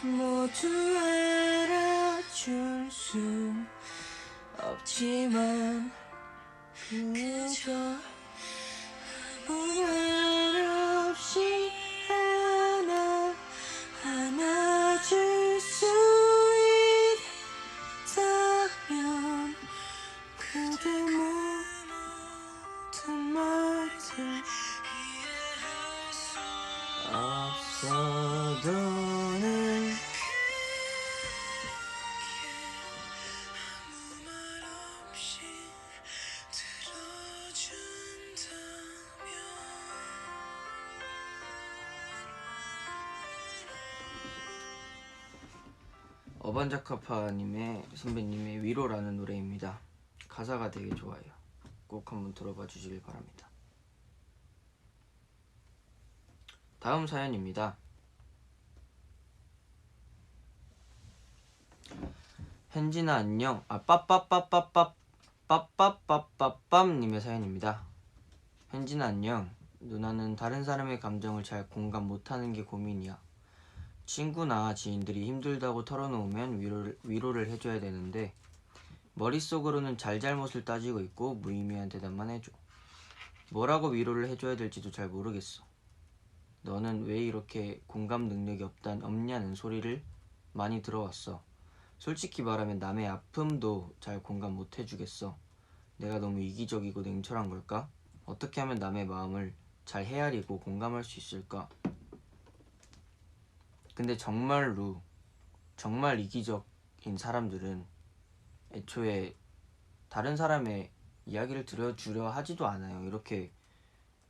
모두 알아줄 수 없지만 그저 아무 말 없이 안아줄 수 있다면 그대 모든 말들 이해할 수 없어도는 아무 말 없이 들어준다면 어반자카파님의 선배님의 위로라는 노래입니다. 가사가 되게 좋아요. 꼭 한번 들어봐 주시길 바랍니다. 다음 사연입니다. 현진아 안녕. 빠빠빠빠빠빠빠빠빰님의 사연입니다. 현진아 안녕. 누나는 다른 사람의 감정을 잘 공감 못하는 게 고민이야. 친구나 지인들이 힘들다고 털어놓으면 위로를 해줘야 되는데 머릿속으로는 잘잘못을 따지고 있고 무의미한 대답만 해줘. 뭐라고 위로를 해줘야 될지도 잘 모르겠어. 너는 왜 이렇게 공감 능력이 없냐는 소리를 많이 들어왔어. 솔직히 말하면 남의 아픔도 잘 공감 못 해주겠어. 내가 너무 이기적이고 냉철한 걸까? 어떻게 하면 남의 마음을 잘 헤아리고 공감할 수 있을까? 근데 정말 이기적인 사람들은 애초에 다른 사람의 이야기를 들어주려 하지도 않아요. 이렇게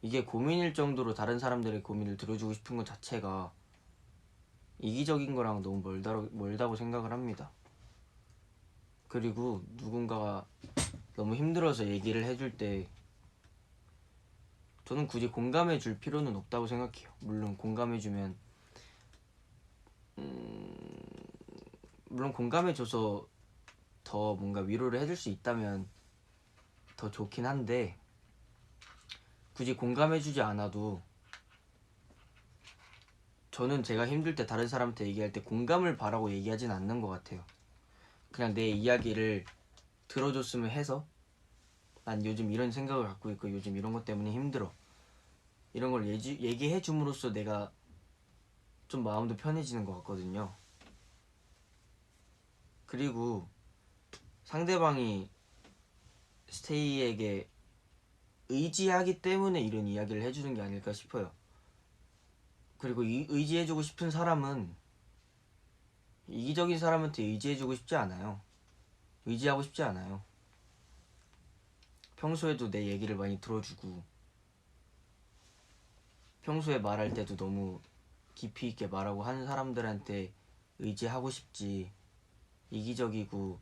이게 고민일 정도로 다른 사람들의 고민을 들어주고 싶은 것 자체가 이기적인 거랑 너무 멀다고 생각을 합니다. 그리고 누군가가 너무 힘들어서 얘기를 해줄 때 저는 굳이 공감해 줄 필요는 없다고 생각해요. 물론 공감해줘서 더 뭔가 위로를 해줄 수 있다면 더 좋긴 한데 굳이 공감해주지 않아도 저는 제가 힘들 때 다른 사람한테 얘기할 때 공감을 바라고 얘기하진 않는 것 같아요. 그냥 내 이야기를 들어줬으면 해서 난 요즘 이런 생각을 갖고 있고 요즘 이런 것 때문에 힘들어, 이런 걸 얘기해 줌으로써 내가 좀 마음도 편해지는 것 같거든요. 그리고 상대방이 스테이에게 의지하기 때문에 이런 이야기를 해주는 게 아닐까 싶어요. 그리고 의지해주고 싶은 사람은 이기적인 사람한테 의지해주고 싶지 않아요. 의지하고 싶지 않아요. 평소에도 내 얘기를 많이 들어주고 평소에 말할 때도 너무 깊이 있게 말하고 하는 사람들한테 의지하고 싶지, 이기적이고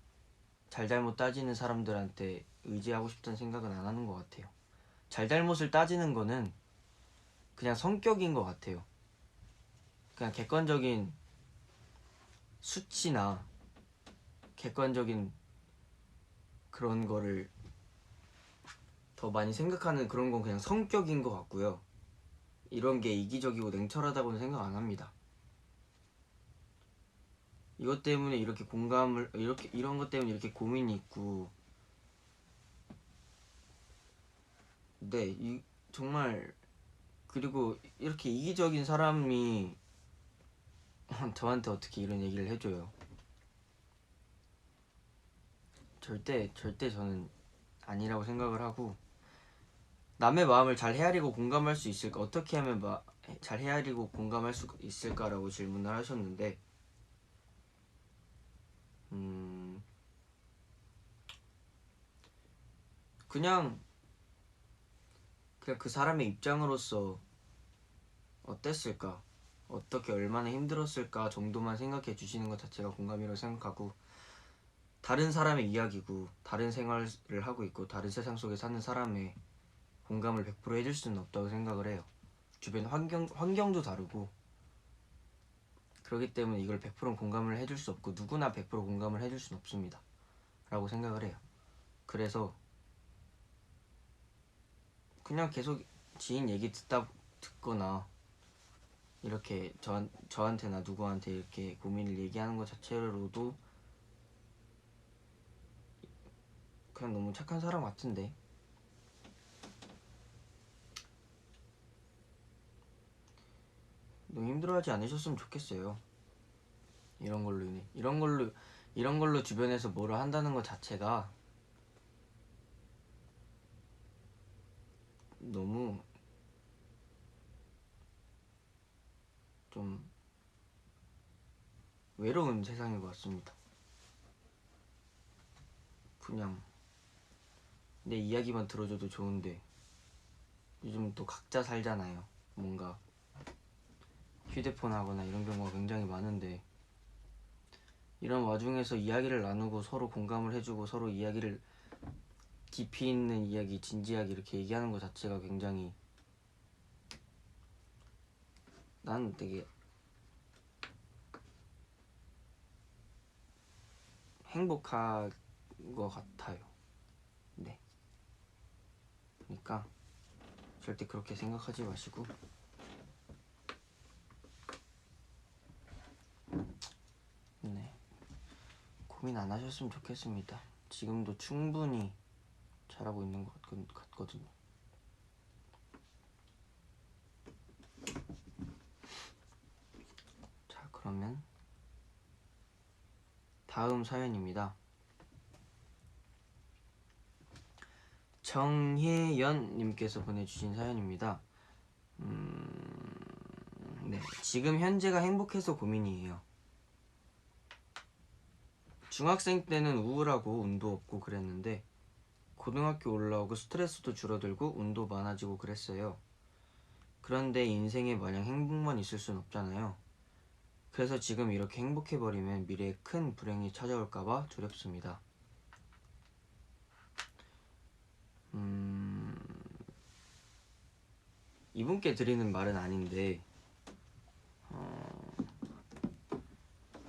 잘잘못 따지는 사람들한테 의지하고 싶다는 생각은 안 하는 것 같아요. 잘잘못을 따지는 거는 그냥 성격인 것 같아요. 그냥 객관적인 수치나 객관적인 그런 거를 더 많이 생각하는 그런 건 그냥 성격인 것 같고요. 이런 게 이기적이고 냉철하다고는 생각 안 합니다. 이것 때문에 이렇게 이런 것 때문에 이렇게 고민이 있고, 네, 정말, 그리고 이렇게 이기적인 사람이 저한테 어떻게 이런 얘기를 해줘요. 절대 저는 아니라고 생각을 하고, 남의 마음을 잘 헤아리고 공감할 수 있을까, 어떻게 하면 잘 헤아리고 공감할 수 있을까라고 질문을 하셨는데, 그냥 그 사람의 입장으로서 어땠을까, 어떻게 얼마나 힘들었을까 정도만 생각해 주시는 것 자체가 공감이라고 생각하고, 다른 사람의 이야기고 다른 생활을 하고 있고 다른 세상 속에 사는 사람의 공감을 100% 해줄 수는 없다고 생각을 해요. 주변 환경도 다르고 그렇기 때문에 이걸 100% 공감을 해줄 수 없고 누구나 100% 공감을 해줄 수는 없습니다 라고 생각을 해요. 그래서 그냥 계속 지인 얘기 듣거나 이렇게 저한테나 누구한테 이렇게 고민을 얘기하는 것 자체로도 그냥 너무 착한 사람 같은데, 너무 힘들어하지 않으셨으면 좋겠어요. 이런 걸로 주변에서 뭐를 한다는 것 자체가 너무 좀 외로운 세상인 것 같습니다. 그냥 내 이야기만 들어줘도 좋은데 요즘 또 각자 살잖아요. 뭔가 휴대폰 하거나 이런 경우가 굉장히 많은데 이런 와중에서 이야기를 나누고 서로 공감을 해주고 서로 이야기를 깊이 있는 이야기, 진지하게 이렇게 얘기하는 것 자체가 굉장히 난 되게 행복한 것 같아요. 네. 그러니까 절대 그렇게 생각하지 마시고 네. 고민 안 하셨으면 좋겠습니다. 지금도 충분히 잘하고 있는 것 같거든요. 자, 그러면 다음 사연입니다. 정혜연님께서 보내주신 사연입니다. 네, 지금 현재가 행복해서 고민이에요. 중학생 때는 우울하고 운도 없고 그랬는데 고등학교 올라오고 스트레스도 줄어들고 운도 많아지고 그랬어요. 그런데 인생에 마냥 행복만 있을 순 없잖아요. 그래서 지금 이렇게 행복해버리면 미래에 큰 불행이 찾아올까봐 두렵습니다. 이분께 드리는 말은 아닌데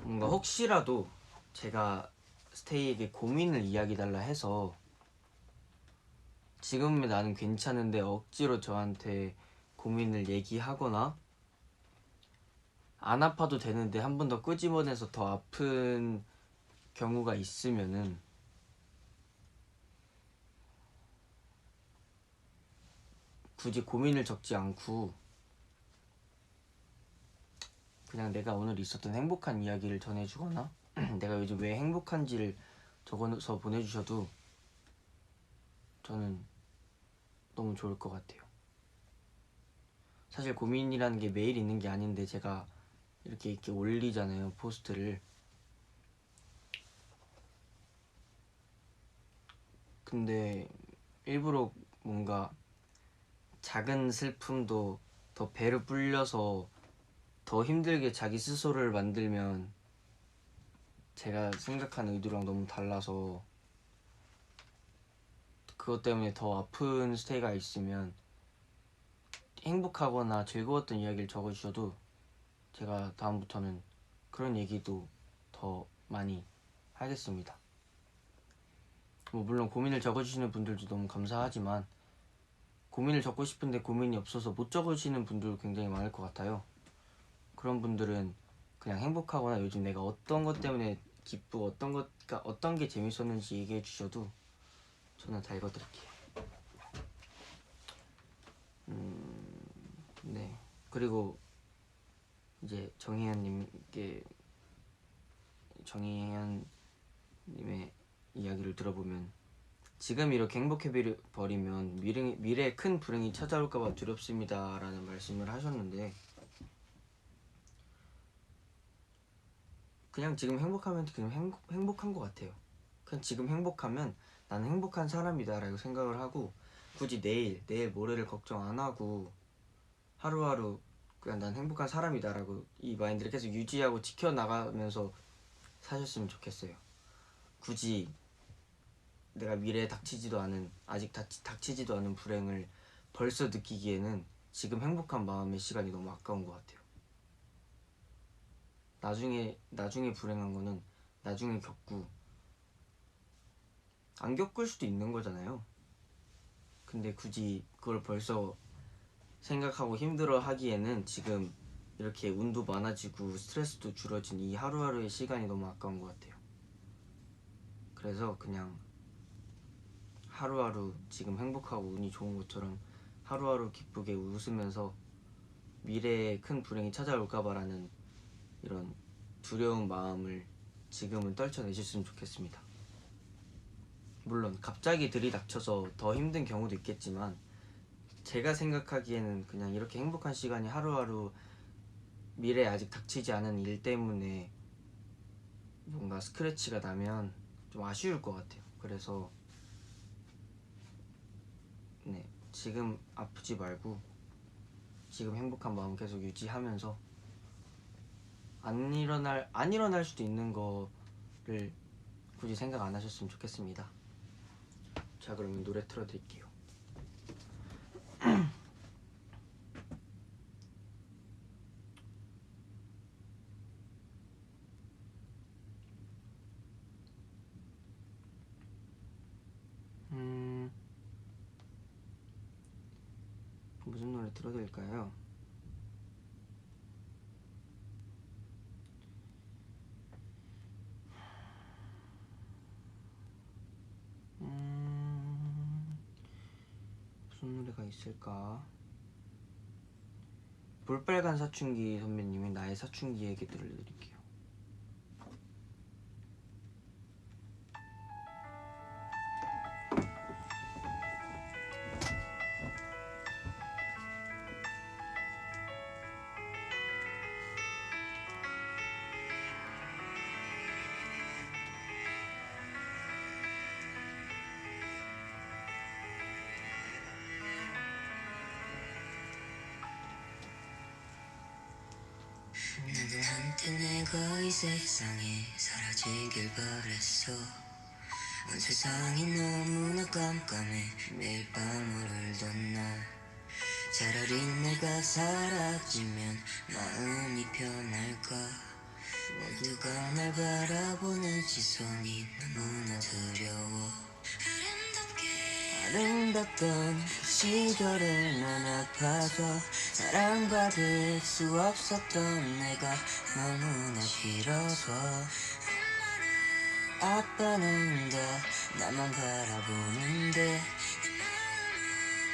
뭔가 혹시라도 제가 스테이에게 고민을 이야기달라 해서 지금의 나는 괜찮은데 억지로 저한테 고민을 얘기하거나 안 아파도 되는데 한 번 더 끄집어내서 더 아픈 경우가 있으면은 굳이 고민을 적지 않고 그냥 내가 오늘 있었던 행복한 이야기를 전해주거나 내가 요즘 왜 행복한지를 적어서 보내주셔도 저는 너무 좋을 것 같아요. 사실 고민이라는 게 매일 있는 게 아닌데 제가 이렇게 올리잖아요, 포스트를. 근데 일부러 뭔가 작은 슬픔도 더 배로 불려서 더 힘들게 자기 스스로를 만들면 제가 생각하는 의도랑 너무 달라서 그것 때문에 더 아픈 스테이가 있으면 행복하거나 즐거웠던 이야기를 적어주셔도 제가 다음부터는 그런 얘기도 더 많이 하겠습니다. 뭐 물론 고민을 적어주시는 분들도 너무 감사하지만 고민을 적고 싶은데 고민이 없어서 못 적으시는 분들 굉장히 많을 것 같아요. 그런 분들은 그냥 행복하거나 요즘 내가 어떤 것 때문에 기쁘고 어떤 게 재밌었는지 얘기해 주셔도 저는 다 읽어드릴게요. 네. 그리고 이제 정희현님의 이야기를 들어보면 지금 이렇게 행복해버리면 미래에 큰 불행이 찾아올까봐 두렵습니다 라는 말씀을 하셨는데 그냥 지금 행복하면 그냥 행복한 것 같아요. 그냥 지금 행복하면 나는 행복한 사람이다 라고 생각을 하고 굳이 내일 모레를 걱정 안 하고 하루하루 그냥 난 행복한 사람이다 라고 이 마인드를 계속 유지하고 지켜나가면서 사셨으면 좋겠어요. 굳이 내가 미래에 아직 닥치지도 않은 불행을 벌써 느끼기에는 지금 행복한 마음의 시간이 너무 아까운 것 같아요. 나중에 불행한 거는 나중에 겪고 안 겪을 수도 있는 거잖아요. 근데 굳이 그걸 벌써 생각하고 힘들어 하기에는 지금 이렇게 운도 많아지고 스트레스도 줄어진 이 하루하루의 시간이 너무 아까운 것 같아요. 그래서 그냥 하루하루 지금 행복하고 운이 좋은 것처럼 하루하루 기쁘게 웃으면서 미래에 큰 불행이 찾아올까봐라는 이런 두려운 마음을 지금은 떨쳐내셨으면 좋겠습니다. 물론 갑자기 들이닥쳐서 더 힘든 경우도 있겠지만 제가 생각하기에는 그냥 이렇게 행복한 시간이 하루하루 미래에 아직 닥치지 않은 일 때문에 뭔가 스크래치가 나면 좀 아쉬울 것 같아요. 그래서 네, 지금 아프지 말고 지금 행복한 마음 계속 유지하면서 안 일어날 수도 있는 거를 굳이 생각 안 하셨으면 좋겠습니다. 자, 그러면 노래 틀어드릴게요. 무슨 노래 틀어드릴까요? 무슨 노래가 있을까? 볼빨간 사춘기 선배님의 나의 사춘기 얘기 들려드릴게요. 나도 한때 내가 이 세상에 사라지길 바랬어. 온 세상이 너무나 깜깜해 매일 밤을 울던 날. 차라리 내가 사라지면 마음이 편할까. 모두가 날 바라보는 시선이 너무나 두려워. 아름답던 그 시절에 난 아파서 사랑받을 수 없었던 내가 너무나 싫어서. 아빠는 다 나만 바라보는데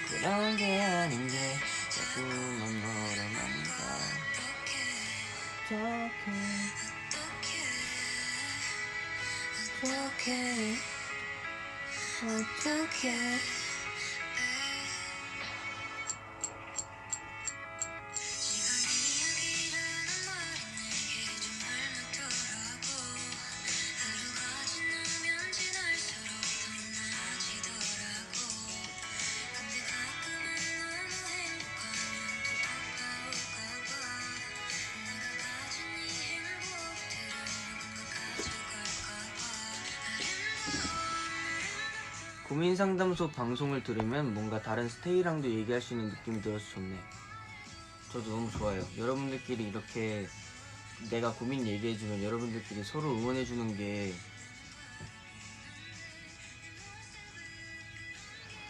그런 게 아닌데 자꾸만 너로만 가. 어떡해 고민상담소 방송을 들으면 뭔가 다른 스테이랑도 얘기할 수 있는 느낌이 들어서 좋네. 저도 너무 좋아요. 여러분들끼리 이렇게 내가 고민 얘기해주면 여러분들끼리 서로 응원해주는 게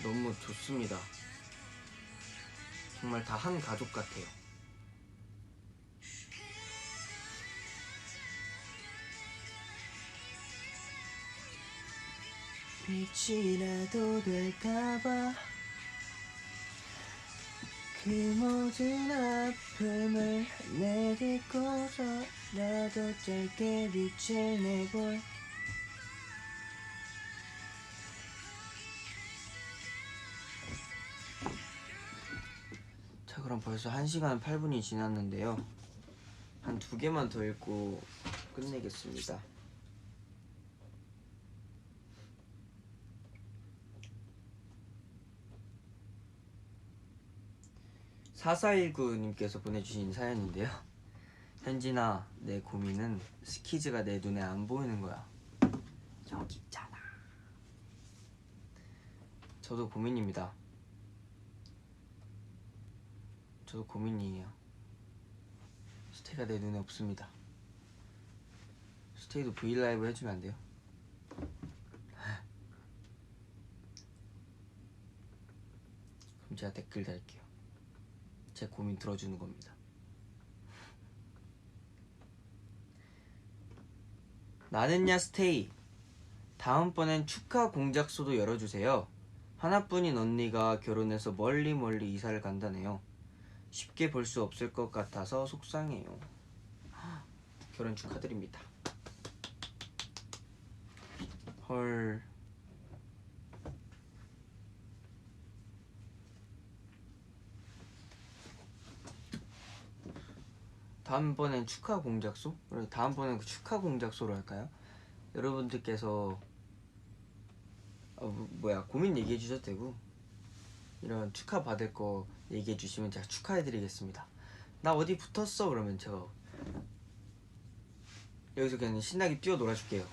너무 좋습니다. 정말 다 한 가족 같아요. 빛이라도 될까봐 그 모든 아픔을 내딛고서라도 짧게 빛을 내볼. 자, 그럼 벌써 1시간 8분이 지났는데요. 한 2개만 더 읽고 끝내겠습니다. 4419님께서 보내주신 사연인데요. 현진아, 내 고민은 스키즈가 내 눈에 안 보이는 거야. 여기 있잖아. 저도 고민입니다. 저도 고민이에요. 스테이가 내 눈에 없습니다. 스테이도 브이라이브 해주면 안 돼요? 그럼 제가 댓글 달게요. 제 고민 들어주는 겁니다. 나는야 스테이, 다음번엔 축하 공작소도 열어주세요. 하나뿐인 언니가 결혼해서 멀리 이사를 간다네요. 쉽게 볼 수 없을 것 같아서 속상해요. 결혼 축하드립니다. 헐. 다음번엔 축하 공작소? 그래, 다음번엔 그 축하 공작소로 할까요? 여러분들께서 고민 얘기해 주셔도 되고 이런 축하 받을 거 얘기해 주시면 제가 축하해 드리겠습니다. 나 어디 붙었어? 그러면 제가 여기서 그냥 신나게 뛰어 놀아줄게요.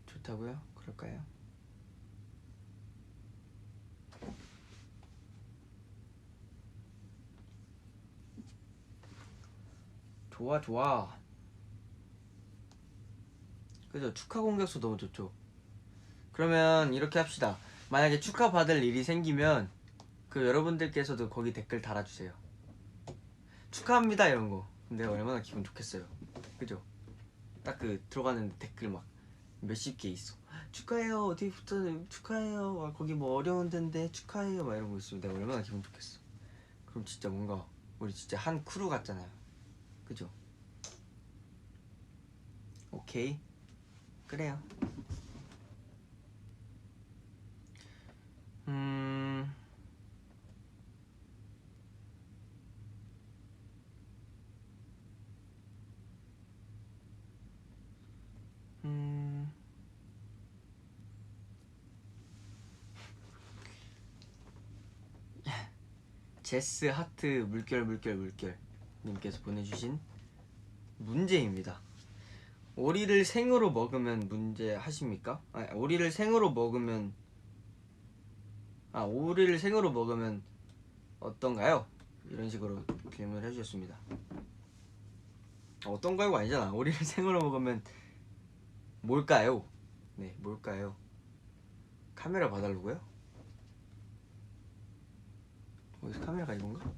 좋다고요? 그럴까요? 좋아 좋아. 그죠? 축하 공격수 너무 좋죠. 그러면 이렇게 합시다. 만약에 축하 받을 일이 생기면 그 여러분들께서도 거기 댓글 달아주세요. 축하합니다 이런 거. 내가 얼마나 기분 좋겠어요. 그죠? 딱 그 들어가는 댓글 막 몇십 개 있어. 축하해요 어디부터 축하해요. 거기 뭐 어려운 데인데 축하해요 막 이런 거 있으면 내가 얼마나 기분 좋겠어. 그럼 진짜 뭔가 우리 진짜 한 크루 같잖아요. 그죠? 오케이 그래요. 음... 음... 제스 하트 물결 님께서 보내주신 문제입니다. 오리를 생으로 먹으면 문제 하십니까? 오리를 생으로 먹으면 어떤가요? 이런 식으로 질문을 해주셨습니다. 어떤가요가 아니잖아. 오리를 생으로 먹으면 뭘까요? 네, 뭘까요? 카메라 봐달라고요? 어디서 카메라가 이건가?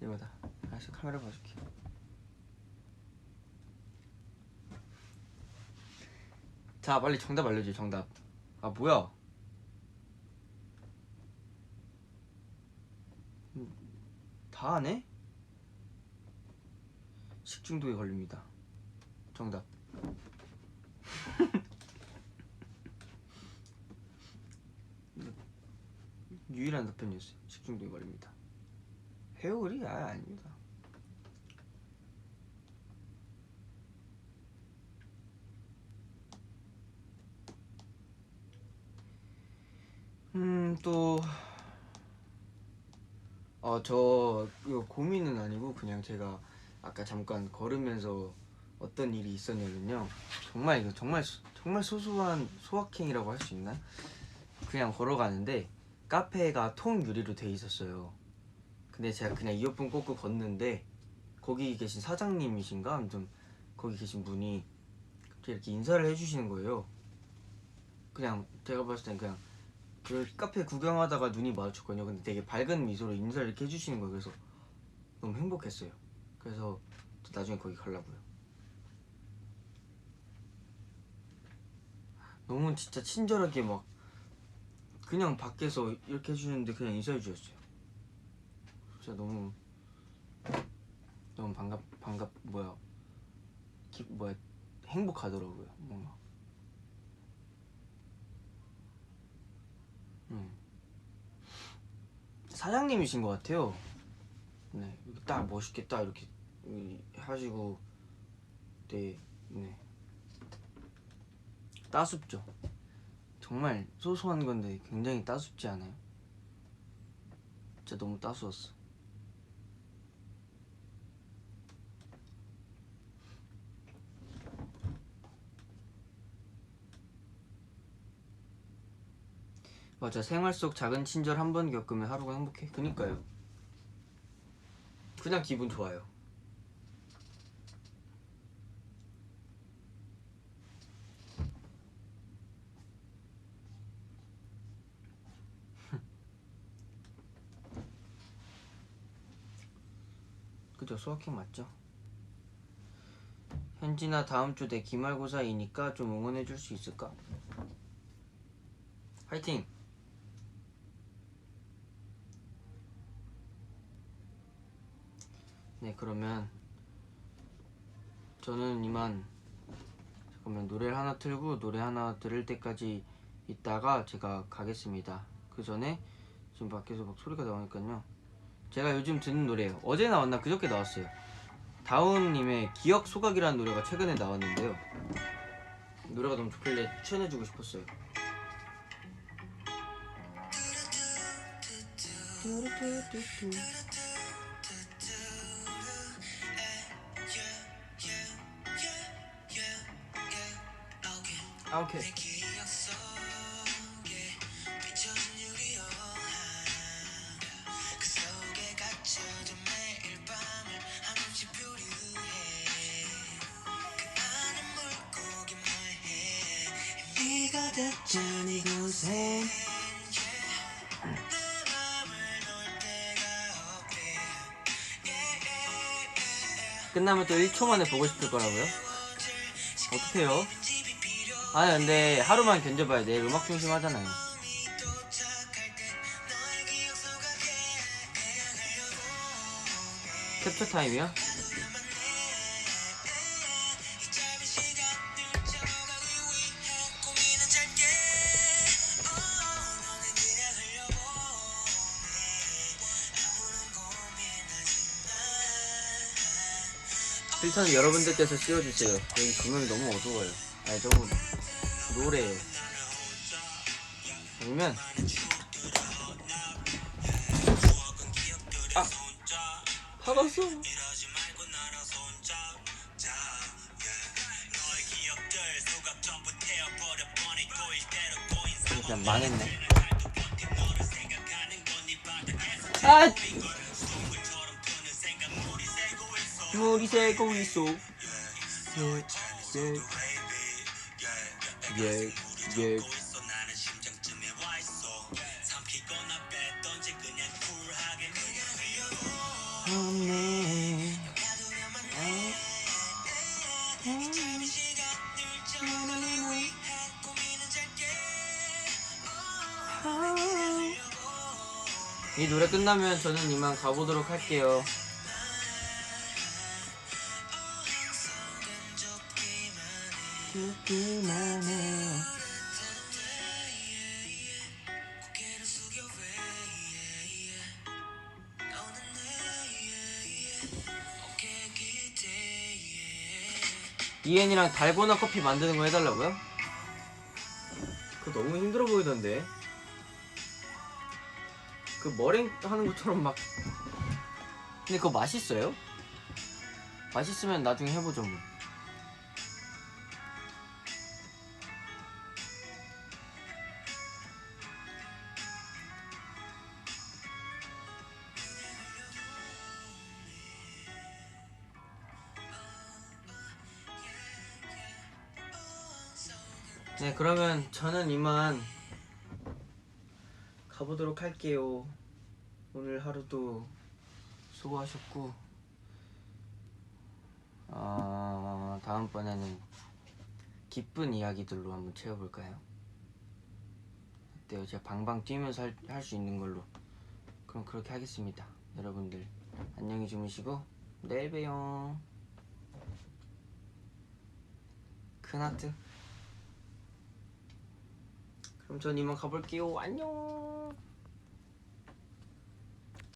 이거다. 알았어, 카메라 봐줄게. 자, 빨리 정답 알려줘. 정답. 아, 뭐야? 다 하네? 식중독에 걸립니다. 정답. 유일한 답변이었어요. 식중독에 걸립니다. 회오리? 아닙니다. 또 이거 고민은 아니고 그냥 제가 아까 잠깐 걸으면서 어떤 일이 있었냐면요. 정말 이거 정말 소소한 소확행이라고 할 수 있나? 그냥 걸어가는데 카페가 통유리로 돼 있었어요. 근데 제가 그냥 이어폰 꽂고 걷는데 거기 계신 사장님이신가? 아무튼 거기 계신 분이 갑자기 이렇게 인사를 해주시는 거예요. 그냥 제가 봤을 땐 그냥 그 카페 구경하다가 눈이 마주쳤거든요. 근데 되게 밝은 미소로 인사를 이렇게 해주시는 거예요. 그래서 너무 행복했어요. 그래서 나중에 거기 가려고요. 너무 진짜 친절하게 막 그냥 밖에서 이렇게 해주는데 그냥 인사해 주셨어요. 진짜 너무 행복하더라고요. 뭔가. 사장님이신 것 같아요. 네, 이렇게 딱 멋있게 딱 이렇게 하시고, 네. 따숩죠. 정말 소소한 건데 굉장히 따숩지 않아요? 진짜 너무 따스웠어. 맞아, 생활 속 작은 친절 한 번 겪으면 하루가 행복해. 그니까요. 그냥 기분 좋아요. 그죠, 소확행 맞죠? 현진아 다음 주 내 기말고사이니까 좀 응원해 줄 수 있을까? 화이팅! 네, 그러면 저는 이만 잠깐만 노래를 하나 틀고 노래 하나 들을 때까지 있다가 제가 가겠습니다. 그 전에 지금 밖에서 막 소리가 나오니까요. 제가 요즘 듣는 노래예요. 어제 나왔나 그저께 나왔어요. 다운님의 기억 소각이라는 노래가 최근에 나왔는데요. 노래가 너무 좋길래 추천해주고 싶었어요. 아, 오케이. 이곳에 끝나면 또 1초 만에 보고 싶을 거라고요? 어떡해요? 아니 근데 하루만 견뎌봐요. 내일 음악 중심 하잖아요. 캡처 타임이요? 필터는 여러분들께서 씌워주세요. 여기 조명이 너무 어두워요. 아니 너무 노래예요. 아니면 아 받았어. 그냥 망했네. 아 물이 새고 있어. 예. 이 노래 끝나면 저는 이만 가보도록 할게요. 듣기만 해요. 이엔이랑 달고나 커피 만드는 거 해달라고요? 그거 너무 힘들어 보이던데. 그 머랭 하는 것처럼 막. 근데 그거 맛있어요? 맛있으면 나중에 해보죠 뭐. 네, 그러면 저는 이만 가보도록 할게요. 오늘 하루도 수고하셨고, 다음번에는 기쁜 이야기들로 한번 채워볼까요? 어때요? 제가 방방 뛰면서 할 수 있는 걸로. 그럼 그렇게 하겠습니다. 여러분들 안녕히 주무시고 내일 봬요. 큰 하트. 그럼 전 이만 가볼게요. 안녕.